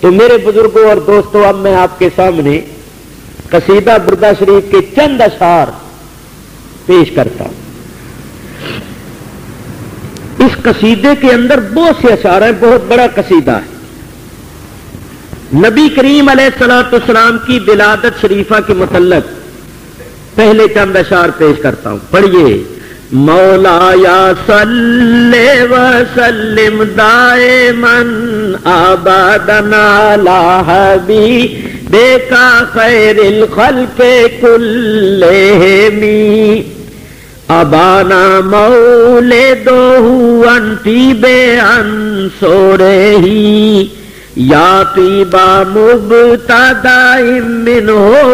تو میرے بزرگوں اور دوستوں، اب میں آپ کے سامنے قصیدہ بردہ شریف کے چند اشعار پیش کرتا ہوں۔ اس قصیدے کے اندر بہت سے اشعار ہیں، بہت بڑا قصیدہ ہے۔ نبی کریم علیہ الصلوۃ والسلام کی ولادت شریفہ کے متعلق پہلے چند اشعار پیش کرتا ہوں، پڑھیے۔ مولایا صلی وسلم دائماً ابداً علی حبیبک خیر الخلق کلہم ابانا مولدہ عن طیب عنصرہ یا طیبہ مبتدأ منہ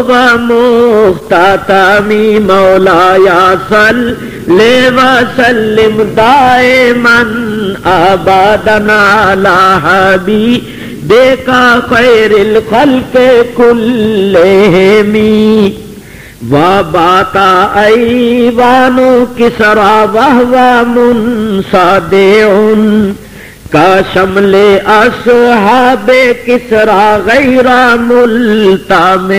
ومختتم مولایا صلی وسلم دائماً ابداً علی حبیبک خیر الخلق کلہم وبات ایوان کسریٰ وہو منصدع کشمل اصحاب کسریٰ غیر ملتئم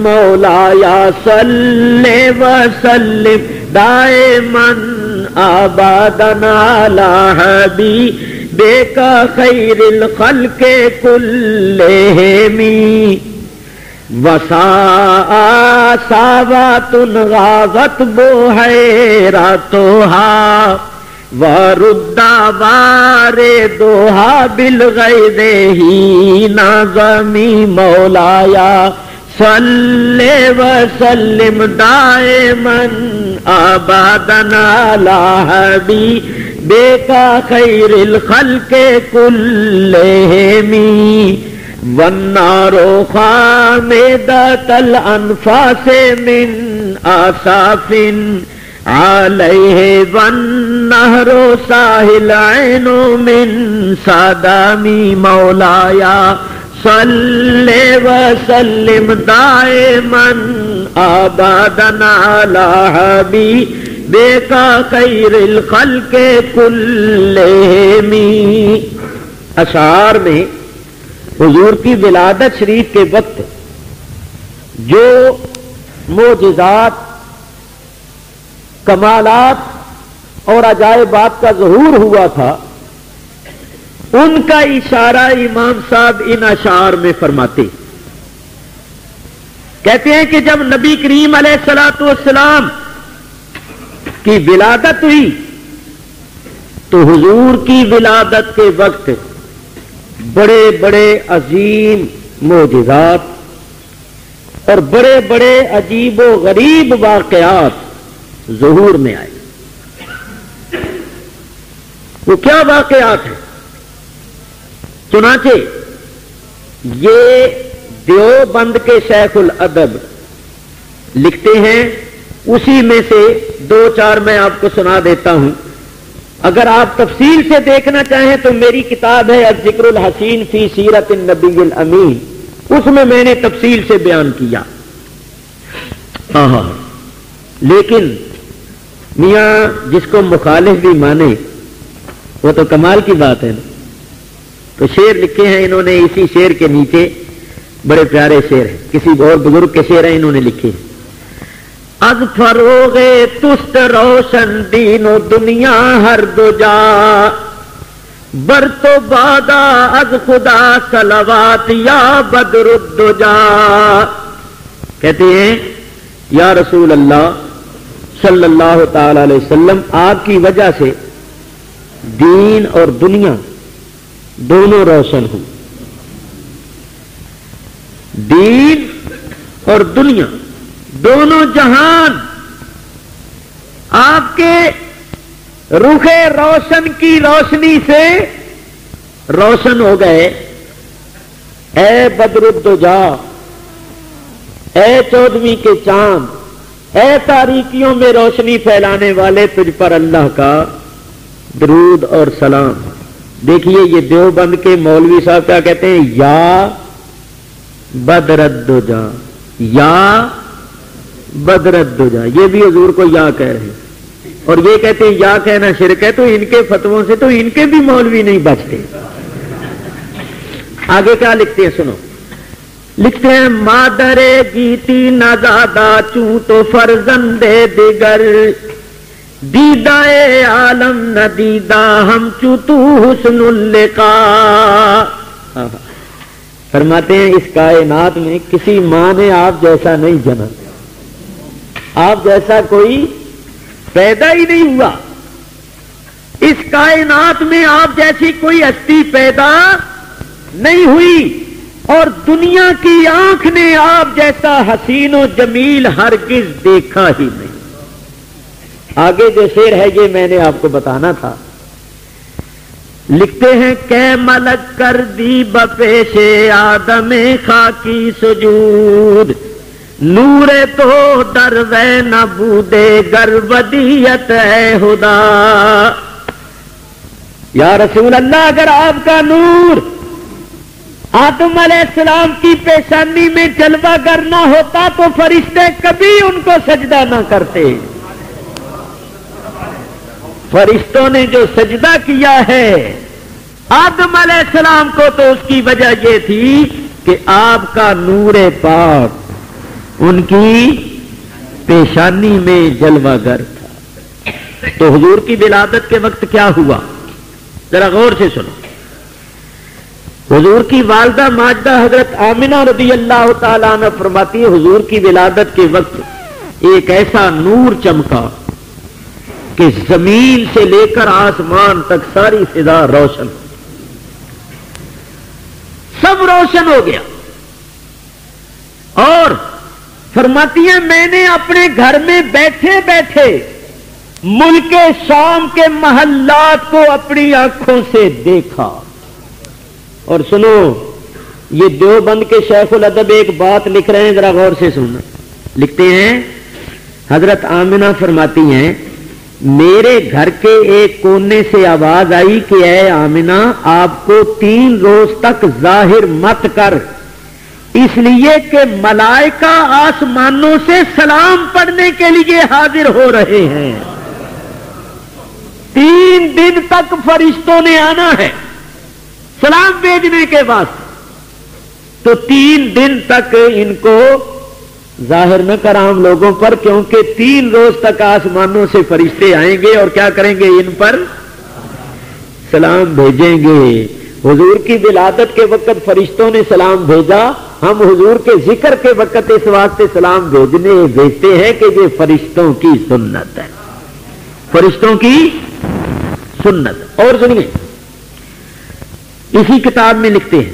مولایا صلی وسلم دائماً ابداً علی حبیبک خیر الخلق کلہم وساوات غابت بحیرتها ورد واردها بالغیظ حین ظمی مولایا صلی وسلم دائماً ابداً علی حبیبک خیر الخلق کلہم والنار خامدۃ الانفاس من آصاف علیہ والنہر ساحل عین من صدام مولایا صلی وسلم دائماً ابداً علی حبیبک خیر الخلق کلہم۔ اشعار میں حضور کی ولادت شریف کے وقت جو معجزات، کمالات اور عجائبات کا ظہور ہوا تھا، ان کا اشارہ امام صاحب ان اشعار میں فرماتے، کہتے ہیں کہ جب نبی کریم علیہ الصلوۃ والسلام کی ولادت ہوئی تو حضور کی ولادت کے وقت بڑے بڑے عظیم معجزات اور بڑے بڑے عجیب و غریب واقعات ظہور میں آئے۔ وہ کیا واقعات ہیں؟ چنانچہ یہ دیوبند کے شیخ الادب لکھتے ہیں، اسی میں سے دو چار میں آپ کو سنا دیتا ہوں۔ اگر آپ تفصیل سے دیکھنا چاہیں تو میری کتاب ہے الذکر الحسین فی سیرت النبی الامین، اس میں نے تفصیل سے بیان کیا۔ لیکن میاں جس کو مخالف بھی مانے وہ تو کمال کی بات ہے نا۔ تو شعر لکھے ہیں انہوں نے، اسی شعر کے نیچے بڑے پیارے شعر ہیں، کسی اور بزرگ کے شعر ہیں، انہوں نے لکھے ہیں۔ از فروغ تست روشن دین و دنیا ہر دو جا بر تو بادا از خدا صلوات یا بدر الدجا۔ کہتے ہیں یا رسول اللہ صلی اللہ تعالی علیہ وسلم، آپ کی وجہ سے دین اور دنیا دونوں روشن ہوں۔ دین اور دنیا دونوں جہان آپ کے رخ روشن کی روشنی سے روشن ہو گئے۔ اے بدر الدجا، اے چودھویں کے چاند، اے تاریکیوں میں روشنی پھیلانے والے، تجھ پر اللہ کا درود اور سلام۔ دیکھیے یہ دیوبند کے مولوی صاحب کیا کہتے ہیں، یا بدر الدجا، یا بدر الدجا، یہ بھی حضور کو یا کہہ رہے ہیں، اور یہ کہتے ہیں یا کہنا شرک ہے، تو ان کے فتووں سے تو ان کے بھی مولوی نہیں بچتے۔ آگے کیا لکھتے ہیں سنو، لکھتے ہیں مادر گیتی نہ زیادہ چوں تو فرزند دیگر، دیدہ عالم نہ دیدہ ہم چوں تو حسن اللقاء۔ فرماتے ہیں اس کائنات میں کسی ماں نے آپ جیسا نہیں جنا، آپ جیسا کوئی پیدا ہی نہیں ہوا، اس کائنات میں آپ جیسی کوئی ہستی پیدا نہیں ہوئی، اور دنیا کی آنکھ نے آپ جیسا حسین و جمیل ہرگز دیکھا ہی نہیں۔ آگے جو شعر ہے یہ میں نے آپ کو بتانا تھا، لکھتے ہیں کہ ملک کر دی بپیش آدم خاکی سجود، نور تو در وے نبودے گربدیت ہے خدا۔ یا رسول اللہ، اگر آپ کا نور آدم علیہ السلام کی پیشانی میں جلوہ گر نہ ہوتا تو فرشتے کبھی ان کو سجدہ نہ کرتے۔ فرشتوں نے جو سجدہ کیا ہے آدم علیہ السلام کو، تو اس کی وجہ یہ تھی کہ آپ کا نور پاک ان کی پیشانی میں جلوہ گر تھا۔ تو حضور کی ولادت کے وقت کیا ہوا، ذرا غور سے سنو۔ حضور کی والدہ ماجدہ حضرت آمنہ رضی اللہ تعالیٰ عنہ فرماتی ہے، حضور کی ولادت کے وقت ایک ایسا نور چمکا کہ زمین سے لے کر آسمان تک ساری فضا روشن، سب روشن ہو گیا۔ اور فرماتی ہیں میں نے اپنے گھر میں بیٹھے بیٹھے ملک شام کے محلات کو اپنی آنکھوں سے دیکھا۔ اور سنو، یہ دیوبند کے شیخ الادب ایک بات لکھ رہے ہیں، ذرا غور سے سننا۔ لکھتے ہیں حضرت آمنہ فرماتی ہیں میرے گھر کے ایک کونے سے آواز آئی کہ اے آمنہ، آپ کو 3 روز تک ظاہر مت کر، اس لیے کہ ملائکہ آسمانوں سے سلام پڑھنے کے لیے حاضر ہو رہے ہیں۔ 3 دن تک فرشتوں نے آنا ہے سلام بھیجنے کے واسطے، تو 3 دن تک ان کو ظاہر نہ کر عام لوگوں پر، کیونکہ 3 روز تک آسمانوں سے فرشتے آئیں گے اور کیا کریں گے، ان پر سلام بھیجیں گے۔ حضور کی ولادت کے وقت فرشتوں نے سلام بھیجا، ہم حضور کے ذکر کے وقت اس واسطے سلام بھیجتے ہیں کہ یہ فرشتوں کی سنت ہے، فرشتوں کی سنت۔ اور سنیے، اسی کتاب میں لکھتے ہیں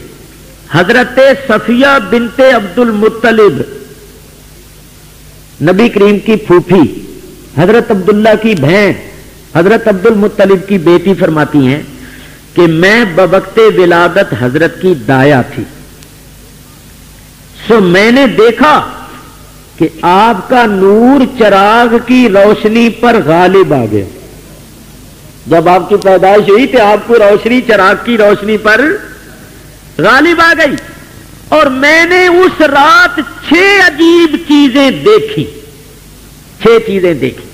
حضرت صفیہ بنت عبد المطلب، نبی کریم کی پھوپھی، حضرت عبداللہ کی بہن، حضرت عبد المطلب کی بیٹی فرماتی ہیں کہ میں بوقت ولادت حضرت کی دایا تھی، سو میں نے دیکھا کہ آپ کا نور چراغ کی روشنی پر غالب آ گیا۔ جب آپ کی پیدائش ہوئی تو آپ کو روشنی چراغ کی روشنی پر غالب آ گئی، اور میں نے اس رات 6 عجیب چیزیں دیکھی، 6 چیزیں دیکھی۔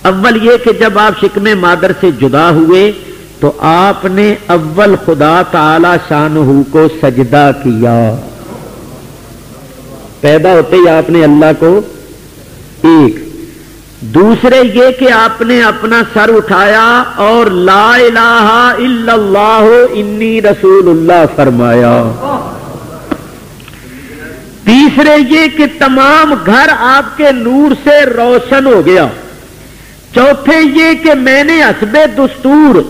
اول یہ کہ جب آپ شکم مادر سے جدا ہوئے تو آپ نے اول خدا تعالی شانہ کو سجدہ کیا، پیدا ہوتے ہی آپ نے اللہ کو ایک۔ دوسرے یہ کہ آپ نے اپنا سر اٹھایا اور لا الہ الا اللہ انی رسول اللہ فرمایا۔ تیسرے یہ کہ تمام گھر آپ کے نور سے روشن ہو گیا۔ چوتھے یہ کہ میں نے حسب دستور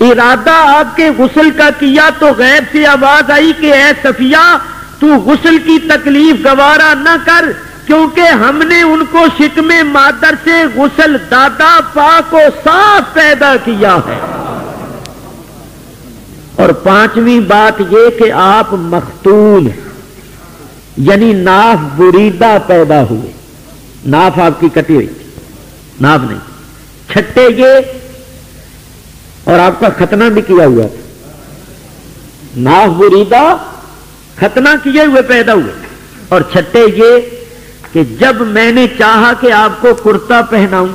ارادہ آپ کے غسل کا کیا تو غیب سے آواز آئی کہ اے صفیہ تو غسل کی تکلیف گوارا نہ کر، کیونکہ ہم نے ان کو شکم مادر سے غسل دادا پاک و صاف پیدا کیا ہے۔ اور 5ویں بات یہ کہ آپ مختون یعنی ناف بریدہ پیدا ہوئے، ناف آپ کی کٹی ہوئی، ناف نہیں، چھٹے یہ اور آپ کا ختنہ بھی کیا ہوا تھا، ناف بریدہ ختنہ کیے ہوئے پیدا ہوئے، اور چھٹے یہ کہ جب میں نے چاہا کہ آپ کو کرتا پہناؤں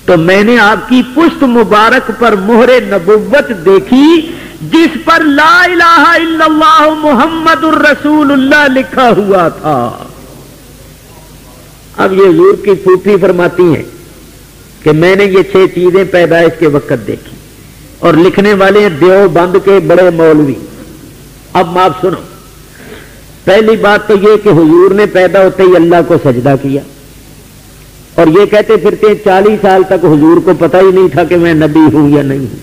تو میں نے آپ کی پشت مبارک پر مہر نبوت دیکھی، جس پر لا الہ الا اللہ محمد الرسول اللہ لکھا ہوا تھا۔ اب یہ حضور کی پھوپھی فرماتی ہیں کہ میں نے یہ 6 چیزیں پیدائش کے وقت دیکھی، اور لکھنے والے ہیں دیوبند کے بڑے مولوی۔ اب آپ سنو، پہلی بات تو یہ کہ حضور نے پیدا ہوتے ہی اللہ کو سجدہ کیا، اور یہ کہتے پھرتے ہیں 40 سال تک حضور کو پتہ ہی نہیں تھا کہ میں نبی ہوں یا نہیں ہوں۔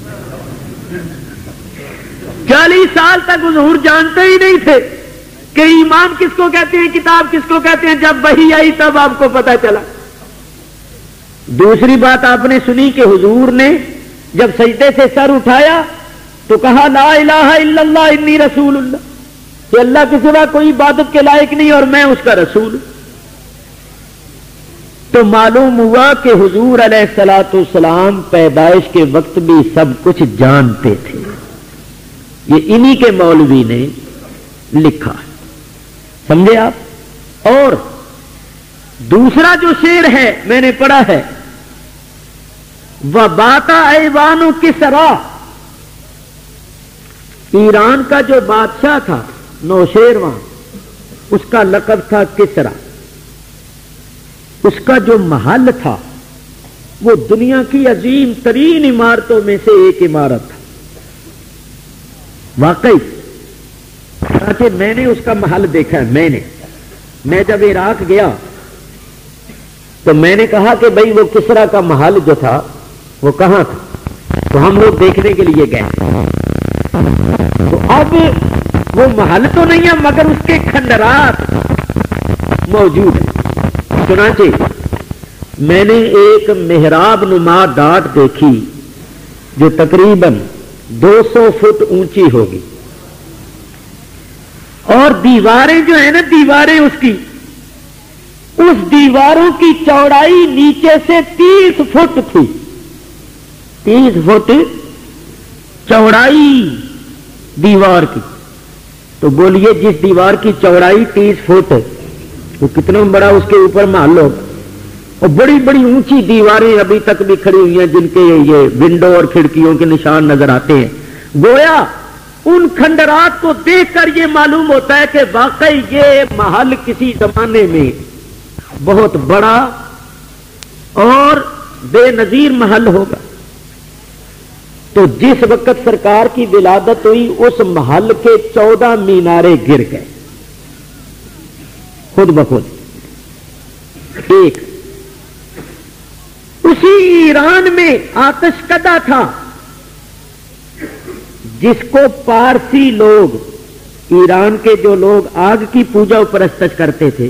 40 سال تک حضور جانتے ہی نہیں تھے کہ ایمان کس کو کہتے ہیں، کتاب کس کو کہتے ہیں۔ جب وحی آئی تب آپ کو پتہ چلا۔ دوسری بات آپ نے سنی کہ حضور نے جب سجدے سے سر اٹھایا تو کہا لا الہ الا اللہ انی رسول اللہ، کہ اللہ کے سوا کوئی عبادت کے لائق نہیں اور میں اس کا رسول ہوں۔ تو معلوم ہوا کہ حضور علیہ الصلوۃ والسلام پیدائش کے وقت بھی سب کچھ جانتے تھے۔ یہ انہی کے مولوی نے لکھا، سمجھے آپ؟ اور دوسرا جو شعر ہے میں نے پڑھا ہے، وَبَاتَ ایوان کسریٰ، ایران کا جو بادشاہ تھا نوشیروان، اس کا لقب تھا کسریٰ۔ اس کا جو محل تھا وہ دنیا کی عظیم ترین عمارتوں میں سے ایک عمارت تھا۔ واقعی میں نے اس کا محل دیکھا ہے۔ میں جب عراق گیا تو میں نے کہا کہ بھئی وہ کسریٰ کا محل جو تھا وہ کہاں تھا، تو ہم لوگ دیکھنے کے لیے گئے۔ تو اب وہ محل تو نہیں ہے مگر اس کے کھنڈرات موجود ہیں۔ چنانچہ میں نے ایک محراب نما ڈاٹ دیکھی جو تقریباً 200 فٹ اونچی ہوگی، اور دیواریں جو ہیں نا، دیواریں اس دیواروں کی چوڑائی نیچے سے 30 فٹ تھی۔ 30 فٹ چوڑائی دیوار کی۔ تو بولیے جس دیوار کی چوڑائی 30 فٹ تو کتنا بڑا اس کے اوپر محل ہوگا۔ اور بڑی بڑی اونچی دیواریں ابھی تک بھی کھڑی ہوئی ہیں جن کے یہ ونڈو اور کھڑکیوں کے نشان نظر آتے ہیں۔ گویا ان کھنڈرات کو دیکھ کر یہ معلوم ہوتا ہے کہ واقعی یہ محل کسی زمانے میں بہت بڑا اور بے نظیر محل ہوگا۔ تو جس وقت سرکار کی ولادت ہوئی اس محل کے 14 مینارے گر گئے خود بخود۔ ایک اسی ایران میں آتش کدہ تھا جس کو پارسی لوگ، ایران کے جو لوگ آگ کی پوجا و پرستش کرتے تھے،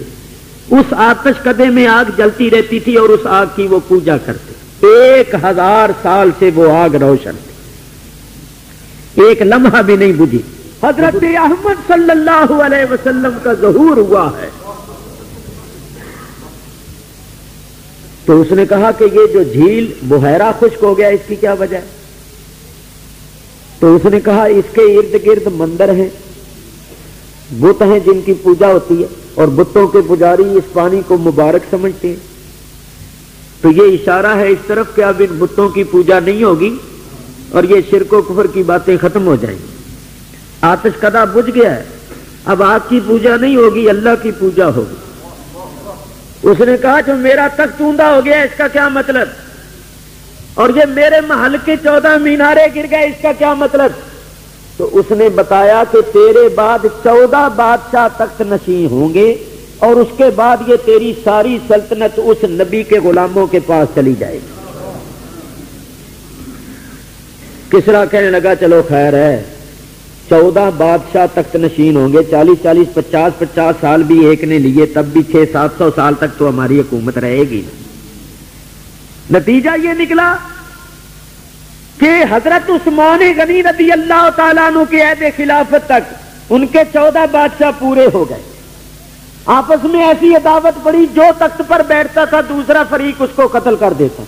اس آتش کدے میں آگ جلتی رہتی تھی اور اس آگ کی وہ پوجا کرتے۔ 1000 سال سے وہ آگ روشن تھی، ایک لمحہ بھی نہیں بجھی۔ حضرت احمد صلی اللہ علیہ وسلم کا ظہور ہوا ہے تو اس نے کہا کہ یہ جو جھیل بحیرہ خشک ہو گیا اس کی کیا وجہ ہے؟ تو اس نے کہا اس کے ارد گرد مندر ہیں، بت ہیں جن کی پوجا ہوتی ہے، اور بتوں کے پجاری اس پانی کو مبارک سمجھتے ہیں۔ تو یہ اشارہ ہے اس طرف کہ اب ان بتوں کی پوجا نہیں ہوگی اور یہ شرک و کفر کی باتیں ختم ہو جائیں گی۔ آتش کدہ بجھ گیا ہے، اب آگ کی پوجا نہیں ہوگی، اللہ کی پوجا ہوگی۔ اس نے کہا جو میرا تخت اوندا ہو گیا اس کا کیا مطلب، اور یہ میرے محل کے 14 مینارے گر گئے اس کا کیا مطلب؟ تو اس نے بتایا کہ تیرے بعد 14 بادشاہ تخت نشین ہوں گے اور اس کے بعد یہ تیری ساری سلطنت اس نبی کے غلاموں کے پاس چلی جائے گی۔ کسریٰ کہنے لگا چلو خیر ہے، 14 بادشاہ تخت نشین ہوں گے، 40 50 سال بھی ایک نے لیے، تب بھی 600-700 سال تک تو ہماری حکومت رہے گی۔ نتیجہ یہ نکلا کہ حضرت عثمان غنی رضی اللہ تعالیٰ عنہ کے عہد خلافت تک ان کے 14 بادشاہ پورے ہو گئے۔ آپس میں ایسی عداوت پڑی، جو تخت پر بیٹھتا تھا دوسرا فریق اس کو قتل کر دیتا،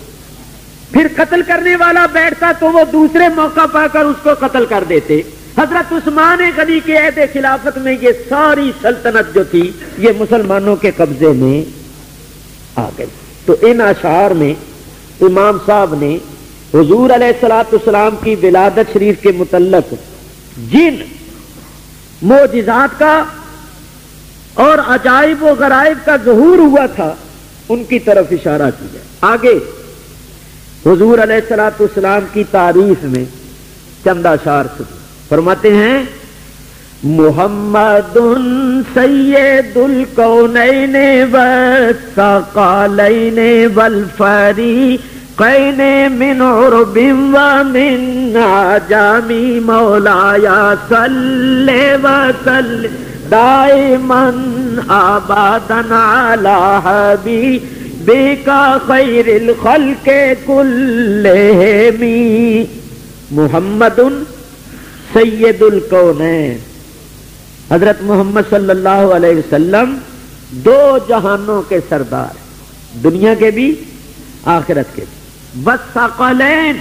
پھر قتل کرنے والا بیٹھتا تو وہ دوسرے موقع پا کر اس کو قتل کر دیتے۔ حضرت عثمان غنی کے عہد خلافت میں یہ ساری سلطنت جو تھی یہ مسلمانوں کے قبضے میں آ گئی۔ تو ان اشعار میں امام صاحب نے حضور علیہ الصلوۃ والسلام کی ولادت شریف کے متعلق جن معجزات کا اور عجائب و غرائب کا ظہور ہوا تھا ان کی طرف اشارہ کیا۔ آگے حضور علیہ الصلوۃ والسلام کی تعریف میں چند اشعار سنیں۔ فرماتے ہیں محمد سید الکونین والثقلین والفریقین من عرب ومن عجم مولایا صلی وسلم دائما ابدا علی حبیبک خیر الخلق کلہم۔ محمد سید الکونین، حضرت محمد صلی اللہ علیہ وسلم دو جہانوں کے سردار، دنیا کے بھی آخرت کے بھی، والثقلین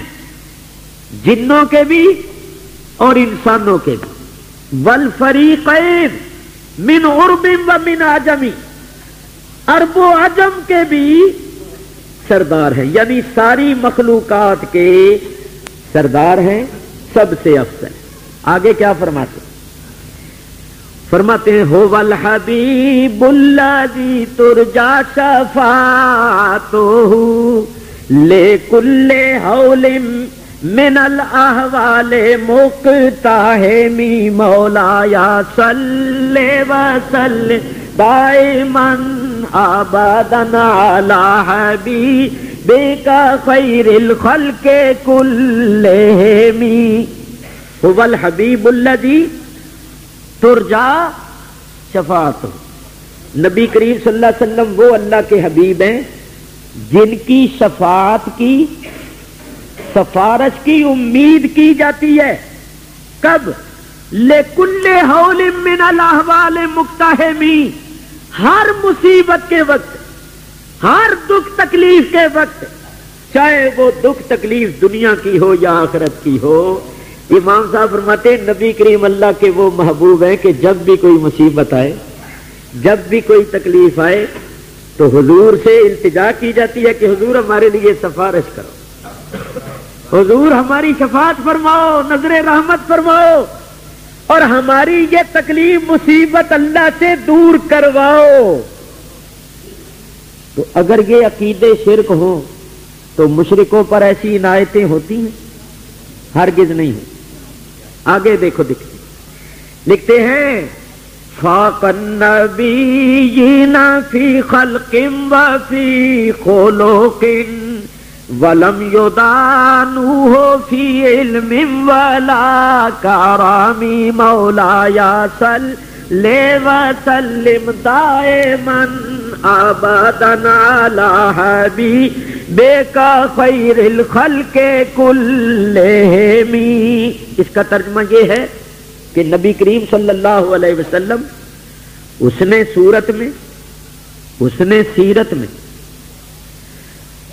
جنوں کے بھی اور انسانوں کے بھی، والفریقین من عرب و من عجم عرب و عجم کے بھی سردار ہیں، یعنی ساری مخلوقات کے سردار ہیں، سب سے افضل۔ آگے کیا فرماتے ہیں؟ فرماتے ہیں هو الحبیب الذی ترجا شفاعته لکل حول من الاحوال مقتحم مولایا صلی وسلم دائما ابدا علی حبیبک خیر الخلق کلہم۔ هو الحبیب الذی ترجا شفاعتہ، نبی کریم صلی اللہ علیہ وسلم وہ اللہ کے حبیب ہیں جن کی شفاعت کی، سفارش کی امید کی جاتی ہے۔ کب؟ لکل حول من الاحوال مقتحم، ہر مصیبت کے وقت، ہر دکھ تکلیف کے وقت، چاہے وہ دکھ تکلیف دنیا کی ہو یا آخرت کی ہو۔ امام صاحب فرماتے ہیں نبی کریم اللہ کے وہ محبوب ہیں کہ جب بھی کوئی مصیبت آئے، جب بھی کوئی تکلیف آئے تو حضور سے التجا کی جاتی ہے کہ حضور ہمارے لیے سفارش کرو، حضور ہماری شفاعت فرماؤ، نظر رحمت فرماؤ، اور ہماری یہ تکلیف مصیبت اللہ سے دور کرواؤ۔ تو اگر یہ عقیدے شرک ہوں تو مشرکوں پر ایسی عنایتیں ہوتی ہیں؟ ہرگز نہیں ہے۔ آگے دیکھو لکھتے ہیں فاق النبیین فی خلق وفی خلق ولم یدانوہ فی علم ولا کرام مولایا صلی وسلم دائما ابدا علی حبیبک خیر الخلق کلہم۔ اس کا ترجمہ یہ ہے کہ نبی کریم صلی اللہ علیہ وسلم اس نے صورت میں، اس نے سیرت میں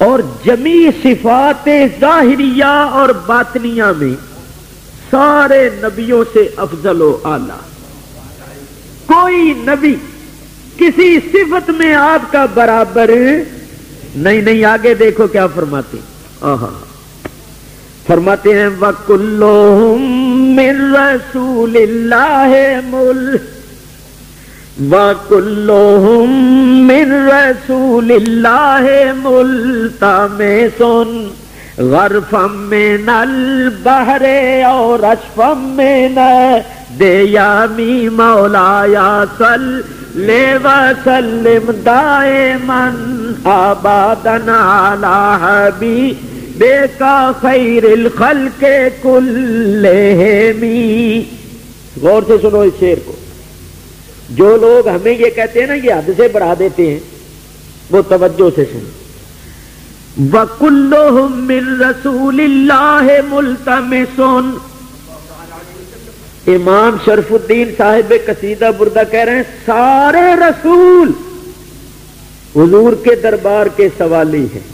اور جمیع صفات ظاہریہ اور باطنیہ میں سارے نبیوں سے افضل و اعلیٰ، کوئی نبی کسی صفت میں آپ کا برابر نہیں۔ آگے دیکھو کیا فرماتے ہیں، فرماتے ہیں وَكُلُّهُم مِّن رَّسُولِ اللَّهِ وَكُلُّهُم مِّن رَّسُولِ اللَّهِ مُلْتَمِسٌ غَرْفًا مِّنَ الْبَحْرِ أَوْ رَشْفًا مِّنَ الدِّيَامِ مولایا صلی وسلم دائما ابدا علی حبیبک خیر الخلق کلہم۔ غور سے سنو اس شعر کو، جو لوگ ہمیں یہ کہتے ہیں نا یہ حد سے بڑھا دیتے ہیں، وہ توجہ سے سنو۔ وَكُلُّهُم مِّن رَّسُولِ اللَّهِ مُلْتَمِسٌ، امام شرف الدین صاحب قصیدہ بردہ کہہ رہے ہیں سارے رسول حضور کے دربار کے سوالی ہیں۔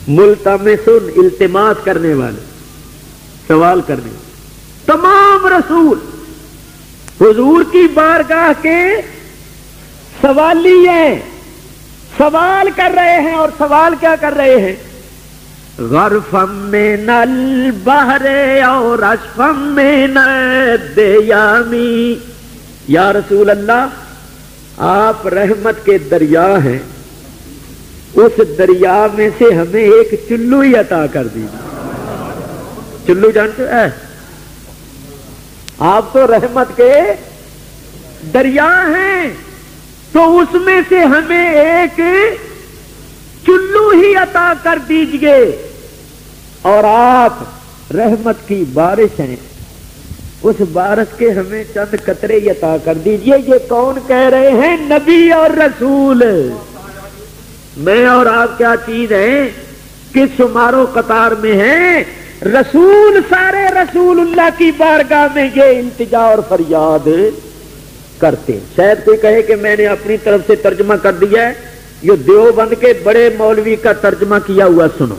ملتمسن التماس کرنے والے، سوال کرنے والے، تمام رسول حضور کی بارگاہ کے سوالی ہیں، سوال کر رہے ہیں۔ اور سوال کیا کر رہے ہیں؟ غرفم من البحر اور اشفم من الدیامی، یا رسول اللہ آپ رحمت کے دریا ہیں، اس دریا میں سے ہمیں ایک چلو ہی عطا کر دیجیے۔ چلو جانتے ہیں آپ تو رحمت کے دریا ہیں، تو اس میں سے ہمیں ایک چلو ہی عطا کر دیجئے، اور آپ رحمت کی بارش ہیں، اس بارش کے ہمیں چند قطرے عطا کر دیجئے۔ یہ کون کہہ رہے ہیں؟ نبی اور رسول۔ میں اور آپ کیا چیز ہیں؟ کس شمار و قطار میں ہیں؟ رسول سارے رسول اللہ کی بارگاہ میں یہ التجا اور فریاد کرتے۔ شاید کوئی کہے کہ میں نے اپنی طرف سے ترجمہ کر دیا ہے، یہ دیوبند کے بڑے مولوی کا ترجمہ کیا ہوا سنو۔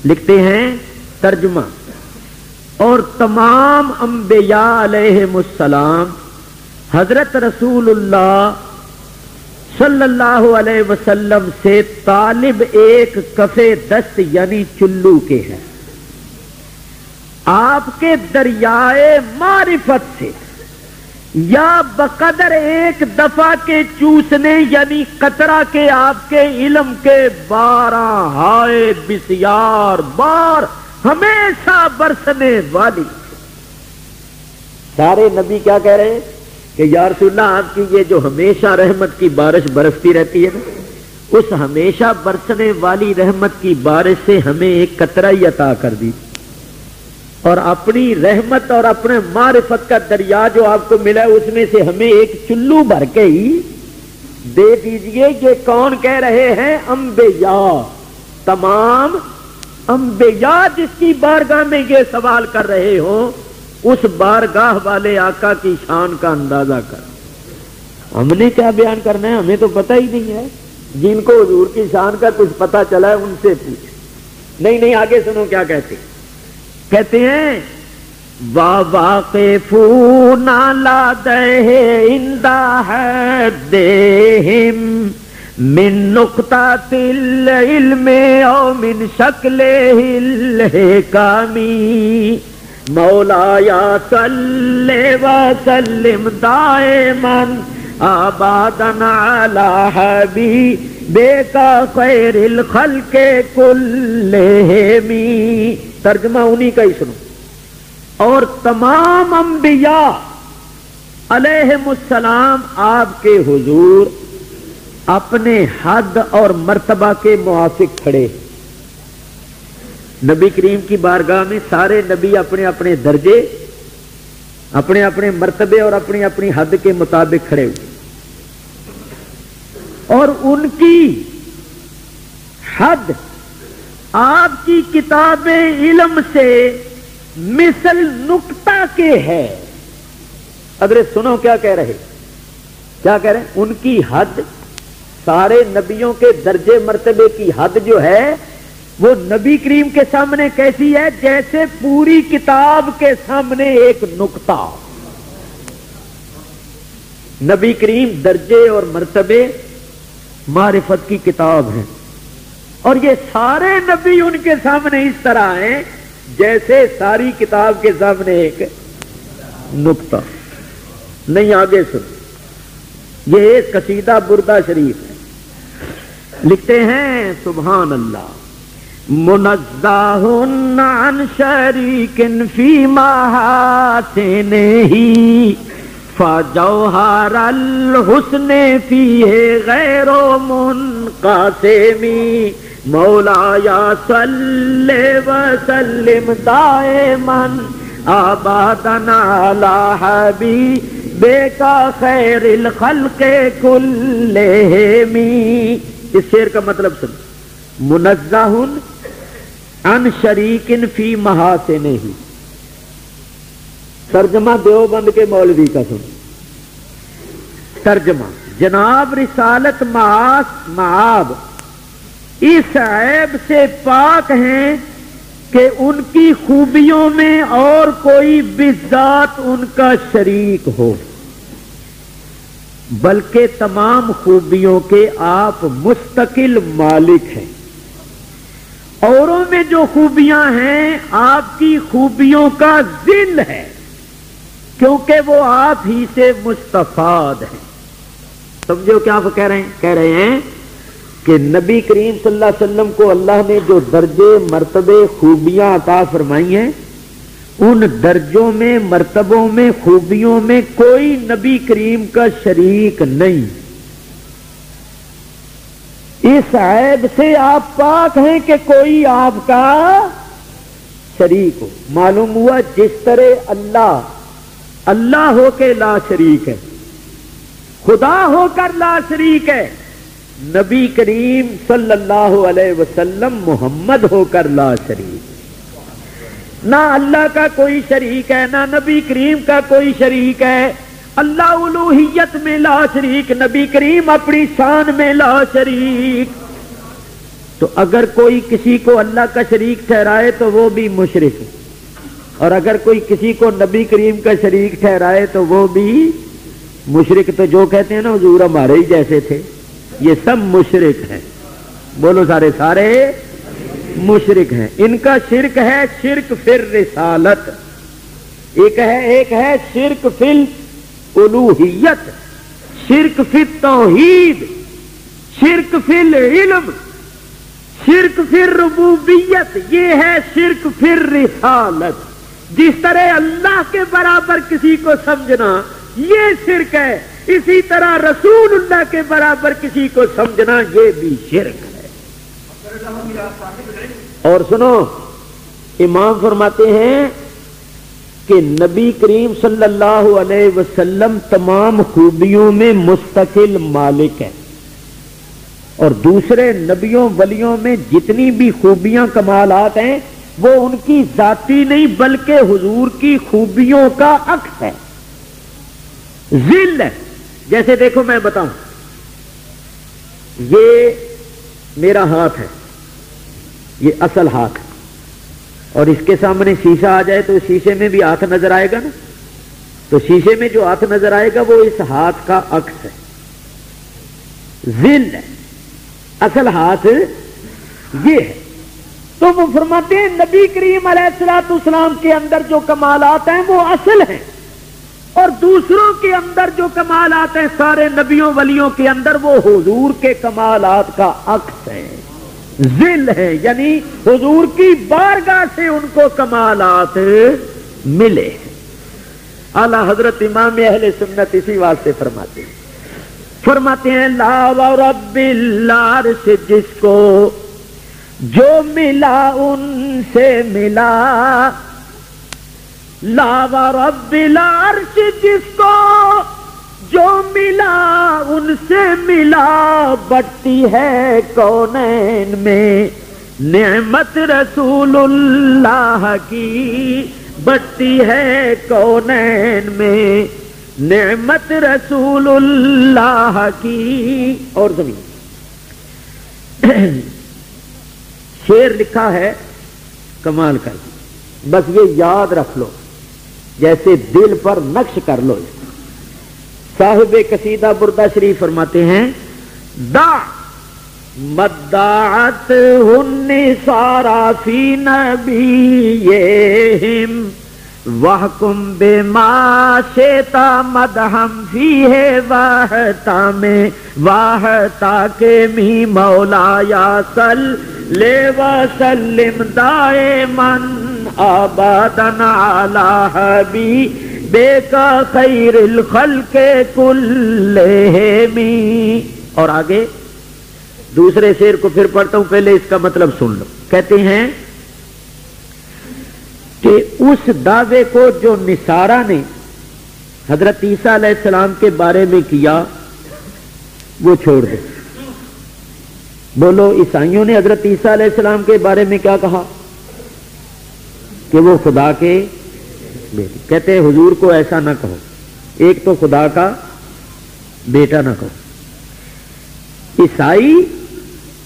لکھتے ہیں ترجمہ، اور تمام انبیاء علیہم السلام حضرت رسول اللہ صلی اللہ علیہ وسلم سے طالب ایک کفے دست یعنی چلو کے ہیں، آپ کے دریائے معرفت سے یا بقدر ایک دفعہ کے چوسنے یعنی قطرہ کے آپ کے علم کے 12 ہائے بسیار بار ہمیشہ برسنے والی۔ سارے نبی کیا کہہ رہے ہیں کہ یا رسول اللہ آپ کی یہ جو ہمیشہ رحمت کی بارش برستی رہتی ہے نا، اس ہمیشہ برسنے والی رحمت کی بارش سے ہمیں ایک قطرہ ہی عطا کر دی، اور اپنی رحمت اور اپنے معرفت کا دریا جو آپ کو ملا ہے اس میں سے ہمیں ایک چلو بھر کے ہی دے دیجئے۔ یہ کون کہہ رہے ہیں؟ انبیاء، تمام انبیاء جس کی بارگاہ میں یہ سوال کر رہے ہوں، اس بارگاہ والے آقا کی شان کا اندازہ کر۔ ہم نے کیا بیان کرنا ہے؟ ہمیں تو پتہ ہی نہیں ہے۔ جن کو حضور کی شان کا کچھ پتہ چلا ہے ان سے پوچھ۔ نہیں آگے سنو کیا کہتے ہیں۔ کہتے ہیں وَوَاقِفُونَ لَدَيْهِ عِنْدَ حَدِّهِمْ مِنْ نُقْطَةِ الْعِلْمِ أَوْ مِنْ شَكْلِهِ الْحِكَمِ مولایا صلی وسلم دائماً آباداً علی حبیبک خیر الخلق کلہم۔ ترجمہ انہی کا ہی سنو۔ اور تمام انبیاء علیہم السلام آپ کے حضور اپنے حد اور مرتبہ کے موافق کھڑے۔ نبی کریم کی بارگاہ میں سارے نبی اپنے اپنے درجے، اپنے اپنے مرتبے اور اپنی اپنی حد کے مطابق کھڑے ہوئے، اور ان کی حد آپ کی کتاب علم سے مثل نقطہ کے ہے۔ اگر سنو کیا کہہ رہے، کیا کہہ رہے؟ ان کی حد، سارے نبیوں کے درجے مرتبے کی حد جو ہے وہ نبی کریم کے سامنے کیسی ہے؟ جیسے پوری کتاب کے سامنے ایک نقطہ۔ نبی کریم درجے اور مرتبے معرفت کی کتاب ہے، اور یہ سارے نبی ان کے سامنے اس طرح ہیں جیسے ساری کتاب کے سامنے ایک نقطہ۔ نہیں آگے سن، یہ قصیدہ بردہ شریف ہے۔ لکھتے ہیں سبحان اللہ، منزہ عن شریک فی محاسنہ فجوہر الحسن فیہ غیر منقسم مولایا صلی وسلم دائماً آباداً علی حبیبک خیر الخلق کلہم۔ اس شعر کا مطلب سن، منزہ عن شریک فی محاسنہ۔ ترجمہ دیوبند کے مولوی کا سن۔ ترجمہ، جناب رسالت معاب اس عیب سے پاک ہیں کہ ان کی خوبیوں میں اور کوئی بذات ان کا شریک ہو، بلکہ تمام خوبیوں کے آپ مستقل مالک ہیں، اوروں میں جو خوبیاں ہیں آپ کی خوبیوں کا ذل ہے، کیونکہ وہ آپ ہی سے مستفاد ہیں۔ سمجھو کیا آپ کہہ رہے ہیں کہ نبی کریم صلی اللہ علیہ وسلم کو اللہ نے جو درجے مرتبے خوبیاں عطا فرمائی ہیں، ان درجوں میں مرتبوں میں خوبیوں میں کوئی نبی کریم کا شریک نہیں۔ اس عیب سے آپ پاک ہیں کہ کوئی آپ کا شریک ہو۔ معلوم ہوا جس طرح اللہ ہو کے لا شریک ہے، خدا ہو کر لا شریک ہے، نبی کریم صلی اللہ علیہ وسلم محمد ہو کر لا شریک ہے۔ نہ اللہ کا کوئی شریک ہے، نہ نبی کریم کا کوئی شریک ہے۔ اللہ الوہیت میں لا شریک، نبی کریم اپنی شان میں لا شریک۔ تو اگر کوئی کسی کو اللہ کا شریک ٹھہرائے تو وہ بھی مشرک ہے، اور اگر کوئی کسی کو نبی کریم کا شریک ٹھہرائے تو وہ بھی مشرک۔ تو جو کہتے ہیں نا حضور ہمارے ہی جیسے تھے، یہ سب مشرک ہیں۔ بولو سارے مشرک ہیں۔ ان کا شرک ہے شرک فی الرسالت، ایک ہے شرک فی الالوہیت، شرک فی التوحید، شرک فی العلم، شرک فی الربوبیت، یہ ہے شرک فی الرسالت۔ جس طرح اللہ کے برابر کسی کو سمجھنا یہ شرک ہے، اسی طرح رسول اللہ کے برابر کسی کو سمجھنا یہ بھی شرک ہے۔ اور سنو، امام فرماتے ہیں کہ نبی کریم صلی اللہ علیہ وسلم تمام خوبیوں میں مستقل مالک ہے، اور دوسرے نبیوں ولیوں میں جتنی بھی خوبیاں کمالات ہیں وہ ان کی ذاتی نہیں بلکہ حضور کی خوبیوں کا عکس ہے، ذل ہے۔ جیسے دیکھو میں بتاؤں، یہ میرا ہاتھ ہے، یہ اصل ہاتھ ہے، اور اس کے سامنے شیشہ آ جائے تو شیشے میں بھی ہاتھ نظر آئے گا نا، تو شیشے میں جو ہاتھ نظر آئے گا وہ اس ہاتھ کا عکس ہے، ذل ہے، اصل ہاتھ یہ ہے۔ تو وہ فرماتے ہیں نبی کریم علیہ الصلوۃ والسلام کے اندر جو کمالات ہیں وہ اصل ہیں، اور دوسروں کے اندر جو کمالات ہیں سارے نبیوں ولیوں کے اندر وہ حضور کے کمالات کا عکس ہے، ذل ہے، یعنی حضور کی بارگاہ سے ان کو کمالات ملے۔ اعلیٰ حضرت امام اہل سنت اسی واسطے فرماتے ہیں لا ورب العرش، جس کو جو ملا ان سے ملا، لا ورب العرش، جس کو جو ملا ان سے ملا، بٹتی ہے کونین میں نعمت رسول اللہ کی، بٹتی ہے کونین میں نعمت رسول اللہ کی۔ اور زمین شعر لکھا ہے کمال کا، بس یہ یاد رکھ لو، جیسے دل پر نقش کر لو۔ صاحب قصیدہ بردہ شریف فرماتے ہیں دا مدعت النصارى فی نبیہم وحکم بما شئت مدحم فیہ واہتا میں واہتا کے می مولایا صلی وسلم دائما ابدا علی حبیبک خیر الخلق کلہم۔ اور آگے دوسرے شعر کو پھر پڑھتا ہوں، پہلے اس کا مطلب سن لو۔ کہتے ہیں کہ اس دعوے کو جو نصارہ نے حضرت عیسیٰ علیہ السلام کے بارے میں کیا وہ چھوڑ دے۔ بولو، عیسائیوں نے حضرت عیسیٰ علیہ السلام کے بارے میں کیا کہا؟ کہ وہ خدا کے بیٹے۔ کہتے ہیں حضور کو ایسا نہ کہو، ایک تو خدا کا بیٹا نہ کہو۔ عیسائی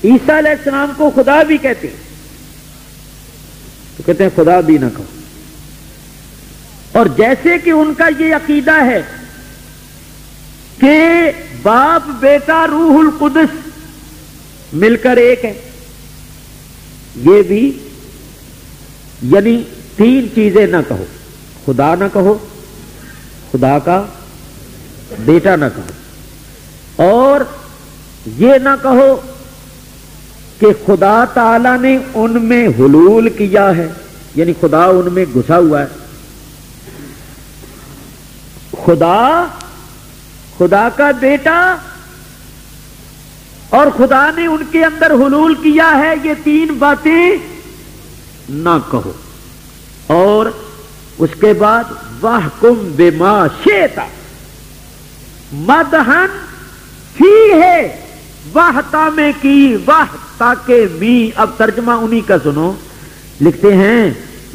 عیسیٰ علیہ السلام کو خدا بھی کہتے ہیں، تو کہتے ہیں خدا بھی نہ کہو۔ اور جیسے کہ ان کا یہ عقیدہ ہے کہ باپ بیٹا روح القدس مل کر ایک ہے، یہ بھی یعنی تین چیزیں نہ کہو، خدا نہ کہو، خدا کا بیٹا نہ کہو، اور یہ نہ کہو کہ خدا تعالی نے ان میں حلول کیا ہے، یعنی خدا ان میں گھسا ہوا ہے۔ خدا کا بیٹا اور خدا نے ان کے اندر حلول کیا ہے، یہ تین باتیں نہ کہو۔ اور اس کے بعد وَاحْكُمْ بِمَا شِئْتَ مَدْحًا فِيهِ وَحْتَا میں کی وَحْتَا کے می، اب ترجمہ انہی کا سنو۔ لکھتے ہیں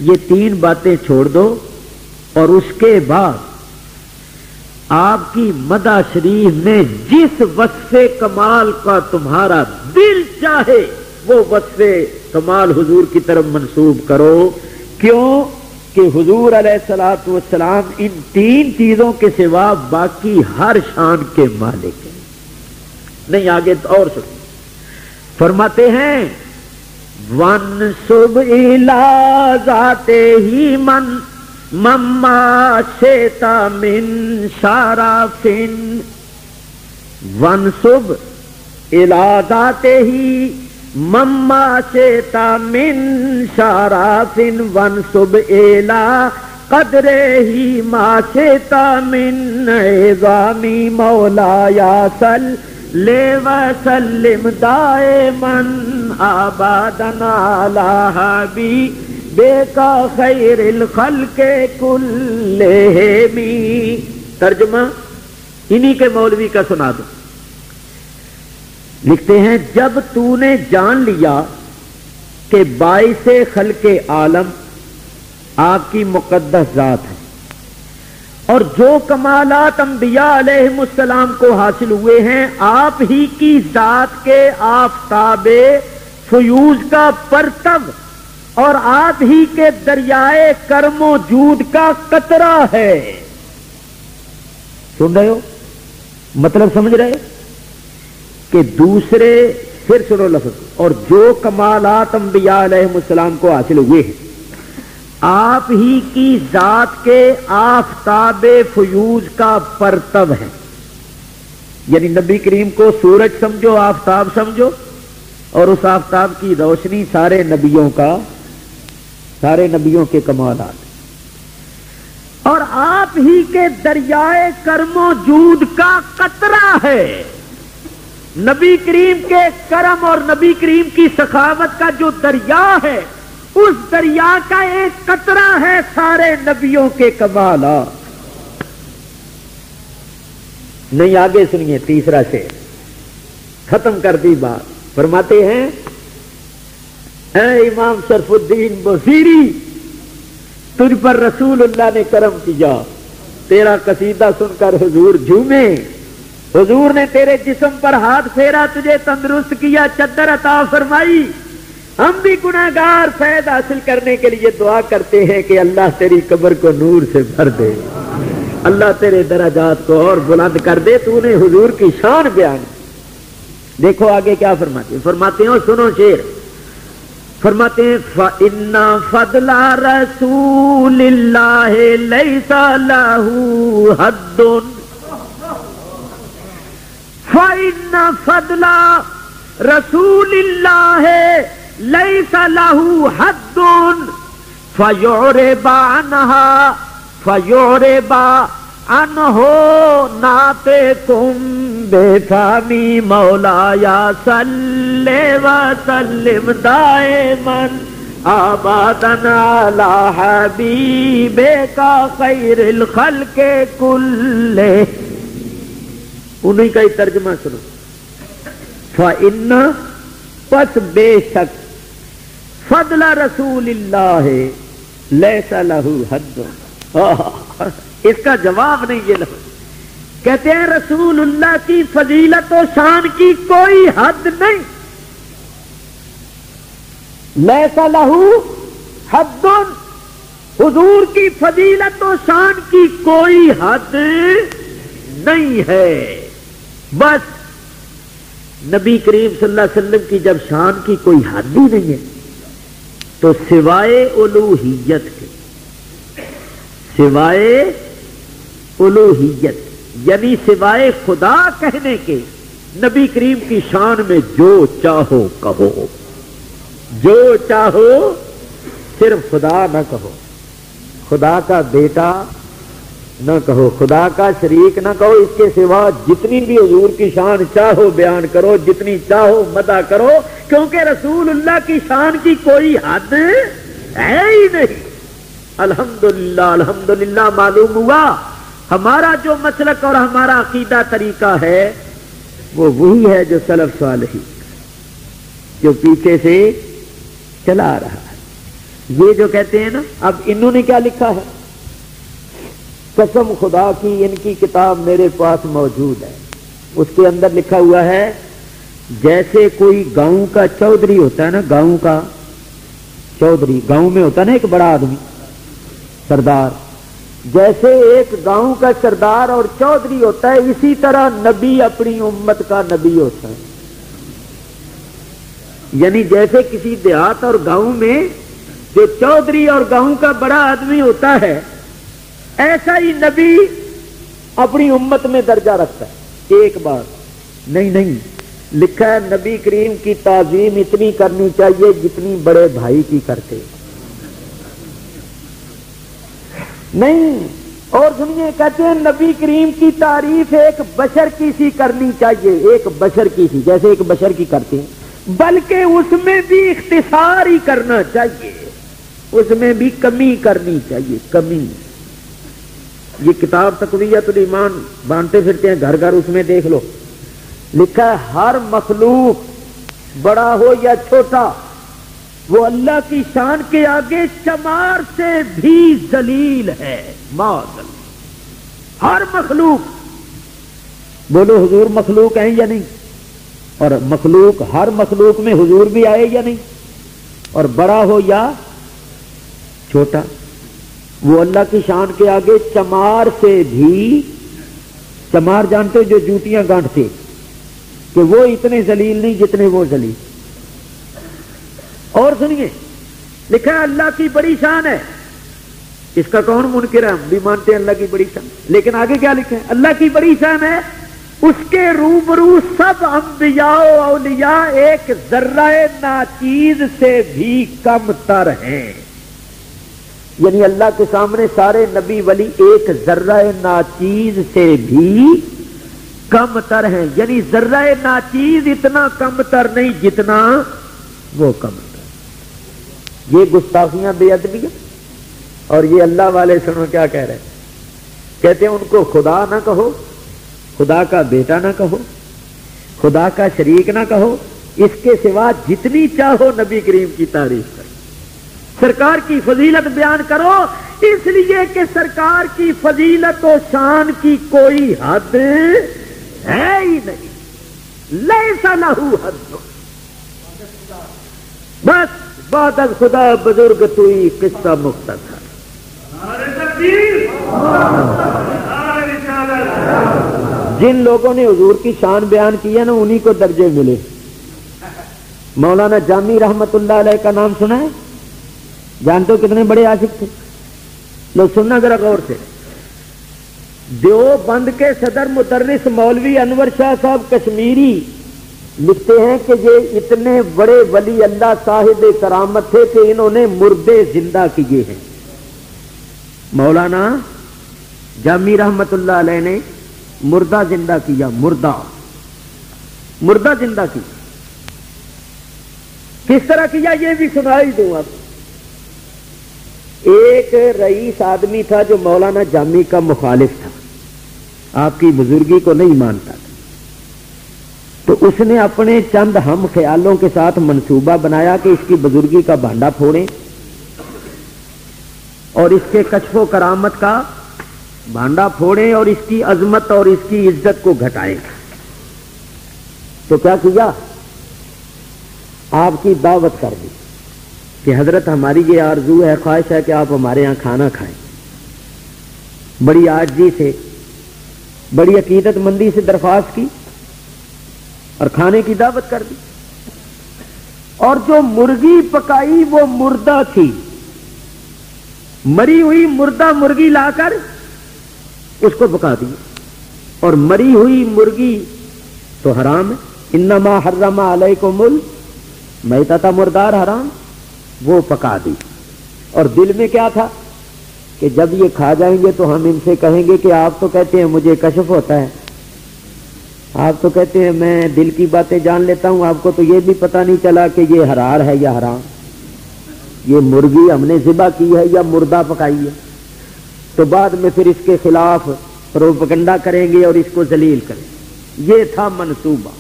یہ تین باتیں چھوڑ دو اور اس کے بعد آپ کی مدح شریف میں جس وصف کمال کا تمہارا دل چاہے وہ وصف کمال حضور کی طرف منسوب کرو۔ کیوں کہ حضور علیہ الصلوۃ والسلام ان تین چیزوں کے سوا باقی ہر شان کے مالک ہیں۔ نہیں آگے اور سنو، فرماتے ہیں وَانْسُبْ إِلَىٰ ذَاتِهِ مَمَّا شِئْتَ مِن شَرَفٍ وَانْسُبْ إِلَىٰ ذَاتِهِ مَمَّا شِئْتَ مِن شَرَفٍ وَانْسُبْ إِلَىٰ قَدْرِهِ مَا شِئْتَ مِن عِظَامِ مَوْلَايَ صَلِّ وَسَلِّمْ دَائِمًا أَبَدًا عَلَىٰ حَبِيبِكَ خَيْرِ الْخَلْقِ كُلِّهِمْ۔ ترجمہ انہی کے مولوی کا سنا دو۔ لکھتے ہیں جب تو نے جان لیا کہ باعث خلق عالم آپ کی مقدس ذات ہے، اور جو کمالات انبیاء علیہ السلام کو حاصل ہوئے ہیں آپ ہی کی ذات کے آفتاب فیوز کا پرتو اور آپ ہی کے دریائے کرم و جود کا قطرہ ہے۔ سن رہے ہو؟ مطلب سمجھ رہے کہ دوسرے، پھر سنو لفظ، اور جو کمالات انبیاء علیہ السلام کو حاصل ہوئے ہیں آپ ہی کی ذات کے آفتاب فیوز کا پرتو ہے، یعنی نبی کریم کو سورج سمجھو، آفتاب سمجھو، اور اس آفتاب کی روشنی سارے نبیوں کے کمالات، اور آپ ہی کے دریائے کرم و جود کا قطرہ ہے۔ نبی کریم کے کرم اور نبی کریم کی سخاوت کا جو دریا ہے اس دریا کا ایک قطرہ ہے سارے نبیوں کے کمالات۔ نہیں آگے سنیے تیسرا شعر، ختم کر دی بات۔ فرماتے ہیں اے امام شرف الدین بصیری، تجھ پر رسول اللہ نے کرم کیا، تیرا قصیدہ سن کر حضور جھومے، حضور نے تیرے جسم پر ہاتھ پھیرا، تجھے تندرست کیا، چادر عطا فرمائی۔ ہم بھی گناہگار فیض حاصل کرنے کے لیے دعا کرتے ہیں کہ اللہ تیری قبر کو نور سے بھر دے، اللہ تیرے درجات کو اور بلند کر دے۔ تو نے حضور کی شان بیان، دیکھو آگے کیا فرماتے ہیں، فرماتے ہیں سنو شعر، فرماتے ہیں فَإِنَّ فَضْلَ رَسُولِ اللَّهِ لَيْسَ لَهُ حَدٌّ فَإِنَّ فَضْلَ رَسُولِ اللَّهِ لَيْسَ لَهُ حَدٌّ فَيُعْرِبَ عَنْهُ نَاطِقٌ بِفَمِ مَوْلَايَ صَلِّ وَسَلِّمْ دَائِمًا أَبَدًا عَلَىٰ حَبِيبِكَ خَيْرِ الْخَلْقِ كُلِّهِمْ۔ انہی کا ہی ترجمہ سنو، فَإِنَّ پس بے شک فضل رسول اللہ لیس لہ حد، اس کا جواب نہیں یہ لفظ، کہتے ہیں رسول اللہ کی فضیلت و شان کی کوئی حد نہیں، لیس لہ حد، حضور کی فضیلت و شان کی کوئی حد نہیں ہے۔ بس نبی کریم صلی اللہ علیہ وسلم کی جب شان کی کوئی حد ہی نہیں ہے تو سوائے الوہیت کے، سوائے الوہیت یعنی سوائے خدا کہنے کے، نبی کریم کی شان میں جو چاہو کہو، جو چاہو، صرف خدا نہ کہو، خدا کا بیٹا نہ کہو، خدا کا شریک نہ کہو، اس کے سوا جتنی بھی حضور کی شان چاہو بیان کرو، جتنی چاہو مدح کرو، کیونکہ رسول اللہ کی شان کی کوئی حد ہے ہی نہیں۔ الحمدللہ الحمدللہ معلوم ہوا ہمارا جو مسلک اور ہمارا عقیدہ طریقہ ہے وہ وہی ہے جو سلف صالح جو پیچھے سے چلا آ رہا ہے۔ یہ جو کہتے ہیں نا، اب انہوں نے کیا لکھا ہے، قسم خدا کی ان کی کتاب میرے پاس موجود ہے، اس کے اندر لکھا ہوا ہے جیسے کوئی گاؤں کا چودھری ہوتا ہے نا، گاؤں کا چودھری، گاؤں میں ہوتا ہے نا ایک بڑا آدمی سردار، جیسے ایک گاؤں کا سردار اور چودھری ہوتا ہے، اسی طرح نبی اپنی امت کا نبی ہوتا ہے۔ یعنی جیسے کسی دیہات اور گاؤں میں جو چودھری اور گاؤں کا بڑا آدمی ہوتا ہے، ایسا ہی نبی اپنی امت میں درجہ رکھتا ہے۔ ایک بات نہیں، لکھا ہے نبی کریم کی تعظیم اتنی کرنی چاہیے جتنی بڑے بھائی کی کرتے نہیں۔ اور سنیے، کہتے ہیں نبی کریم کی تعریف ایک بشر کی سی کرنی چاہیے، ایک بشر کی سی، جیسے ایک بشر کی کرتے ہیں، بلکہ اس میں بھی اختصار ہی کرنا چاہیے، اس میں بھی کمی کرنی چاہیے، کمی۔ یہ کتاب تقویت الایمان بانٹتے پھرتے ہیں گھر گھر، اس میں دیکھ لو، لکھا ہے ہر مخلوق بڑا ہو یا چھوٹا وہ اللہ کی شان کے آگے چمار سے بھی ذلیل ہے، معاذ اللہ۔ ہر مخلوق، بولو حضور مخلوق ہیں یا نہیں؟ اور مخلوق، ہر مخلوق میں حضور بھی آئے یا نہیں؟ اور بڑا ہو یا چھوٹا، وہ اللہ کی شان کے آگے چمار سے بھی، چمار جانتے ہو جو جوتیاں گانٹتے، کہ وہ اتنے ذلیل نہیں جتنے وہ ذلیل۔ اور سنیے، لکھا ہے اللہ کی بڑی شان ہے، اس کا کون منکر ہے؟ ہم بھی مانتے ہیں اللہ کی بڑی شان، لیکن آگے کیا لکھا ہے؟ اللہ کی بڑی شان ہے، اس کے روبرو سب انبیاء و اولیاء ایک ذرہ ناچیز سے بھی کم تر ہیں۔ یعنی اللہ کے سامنے سارے نبی ولی ایک ذرہ ناچیز سے بھی کم تر ہیں، یعنی ذرہ ناچیز اتنا کم تر نہیں جتنا وہ کم تر۔ یہ گستاخیاں بے ادبیاں، اور یہ اللہ والے سنو کیا کہہ رہے ہیں، کہتے ہیں ان کو خدا نہ کہو، خدا کا بیٹا نہ کہو، خدا کا شریک نہ کہو، اس کے سوا جتنی چاہو نبی کریم کی تعریف کرو، سرکار کی فضیلت بیان کرو، اس لیے کہ سرکار کی فضیلت و شان کی کوئی حد ہے ہی نہیں، لیس لہ حد۔ بس بعد از خدا بزرگ توئی قصہ مختصر۔ جن لوگوں نے حضور کی شان بیان کی ہے نا، انہی کو درجے ملے۔ مولانا جامی رحمت اللہ علیہ کا نام سنا ہے؟ جانتے ہو کتنے بڑے عاشق تھے؟ لوگ سننا ذرا غور سے۔ دیوبند کے صدر مدرس مولوی انور شاہ صاحب کشمیری لکھتے ہیں کہ یہ اتنے بڑے ولی اللہ صاحب کرامت تھے کہ انہوں نے مردے زندہ کیے ہیں۔ مولانا جامی رحمت اللہ علیہ نے مردہ زندہ کیا، مردہ زندہ کی۔ کس طرح کیا یہ بھی سنا ہی دوں اب۔ ایک رئیس آدمی تھا جو مولانا جامی کا مخالف تھا، آپ کی بزرگی کو نہیں مانتا تھا، تو اس نے اپنے چند ہم خیالوں کے ساتھ منصوبہ بنایا کہ اس کی بزرگی کا بھانڈا پھوڑیں اور اس کے کشف و کرامت کا بھانڈا پھوڑیں اور اس کی عظمت اور اس کی عزت کو گھٹائیں۔ تو کیا کیا؟ آپ کی دعوت کر دی کہ حضرت ہماری یہ آرزو ہے، خواہش ہے کہ آپ ہمارے ہاں کھانا کھائیں۔ بڑی عاجزی سے، بڑی عقیدت مندی سے درخواست کی اور کھانے کی دعوت کر دی۔ اور جو مرغی پکائی وہ مردہ تھی، مری ہوئی مردہ مرغی لا کر اس کو پکا دی، اور مری ہوئی مرغی تو حرام ہے، انما حرم علیکم المیتۃ، مردار حرام، وہ پکا دی۔ اور دل میں کیا تھا کہ جب یہ کھا جائیں گے تو ہم ان سے کہیں گے کہ آپ تو کہتے ہیں مجھے کشف ہوتا ہے، آپ تو کہتے ہیں میں دل کی باتیں جان لیتا ہوں، آپ کو تو یہ بھی پتہ نہیں چلا کہ یہ حلال ہے یا حرام، یہ مرغی ہم نے ذبح کی ہے یا مردہ پکائی ہے۔ تو بعد میں پھر اس کے خلاف پروپیگنڈا کریں گے اور اس کو ذلیل کریں گے۔ یہ تھا منصوبہ۔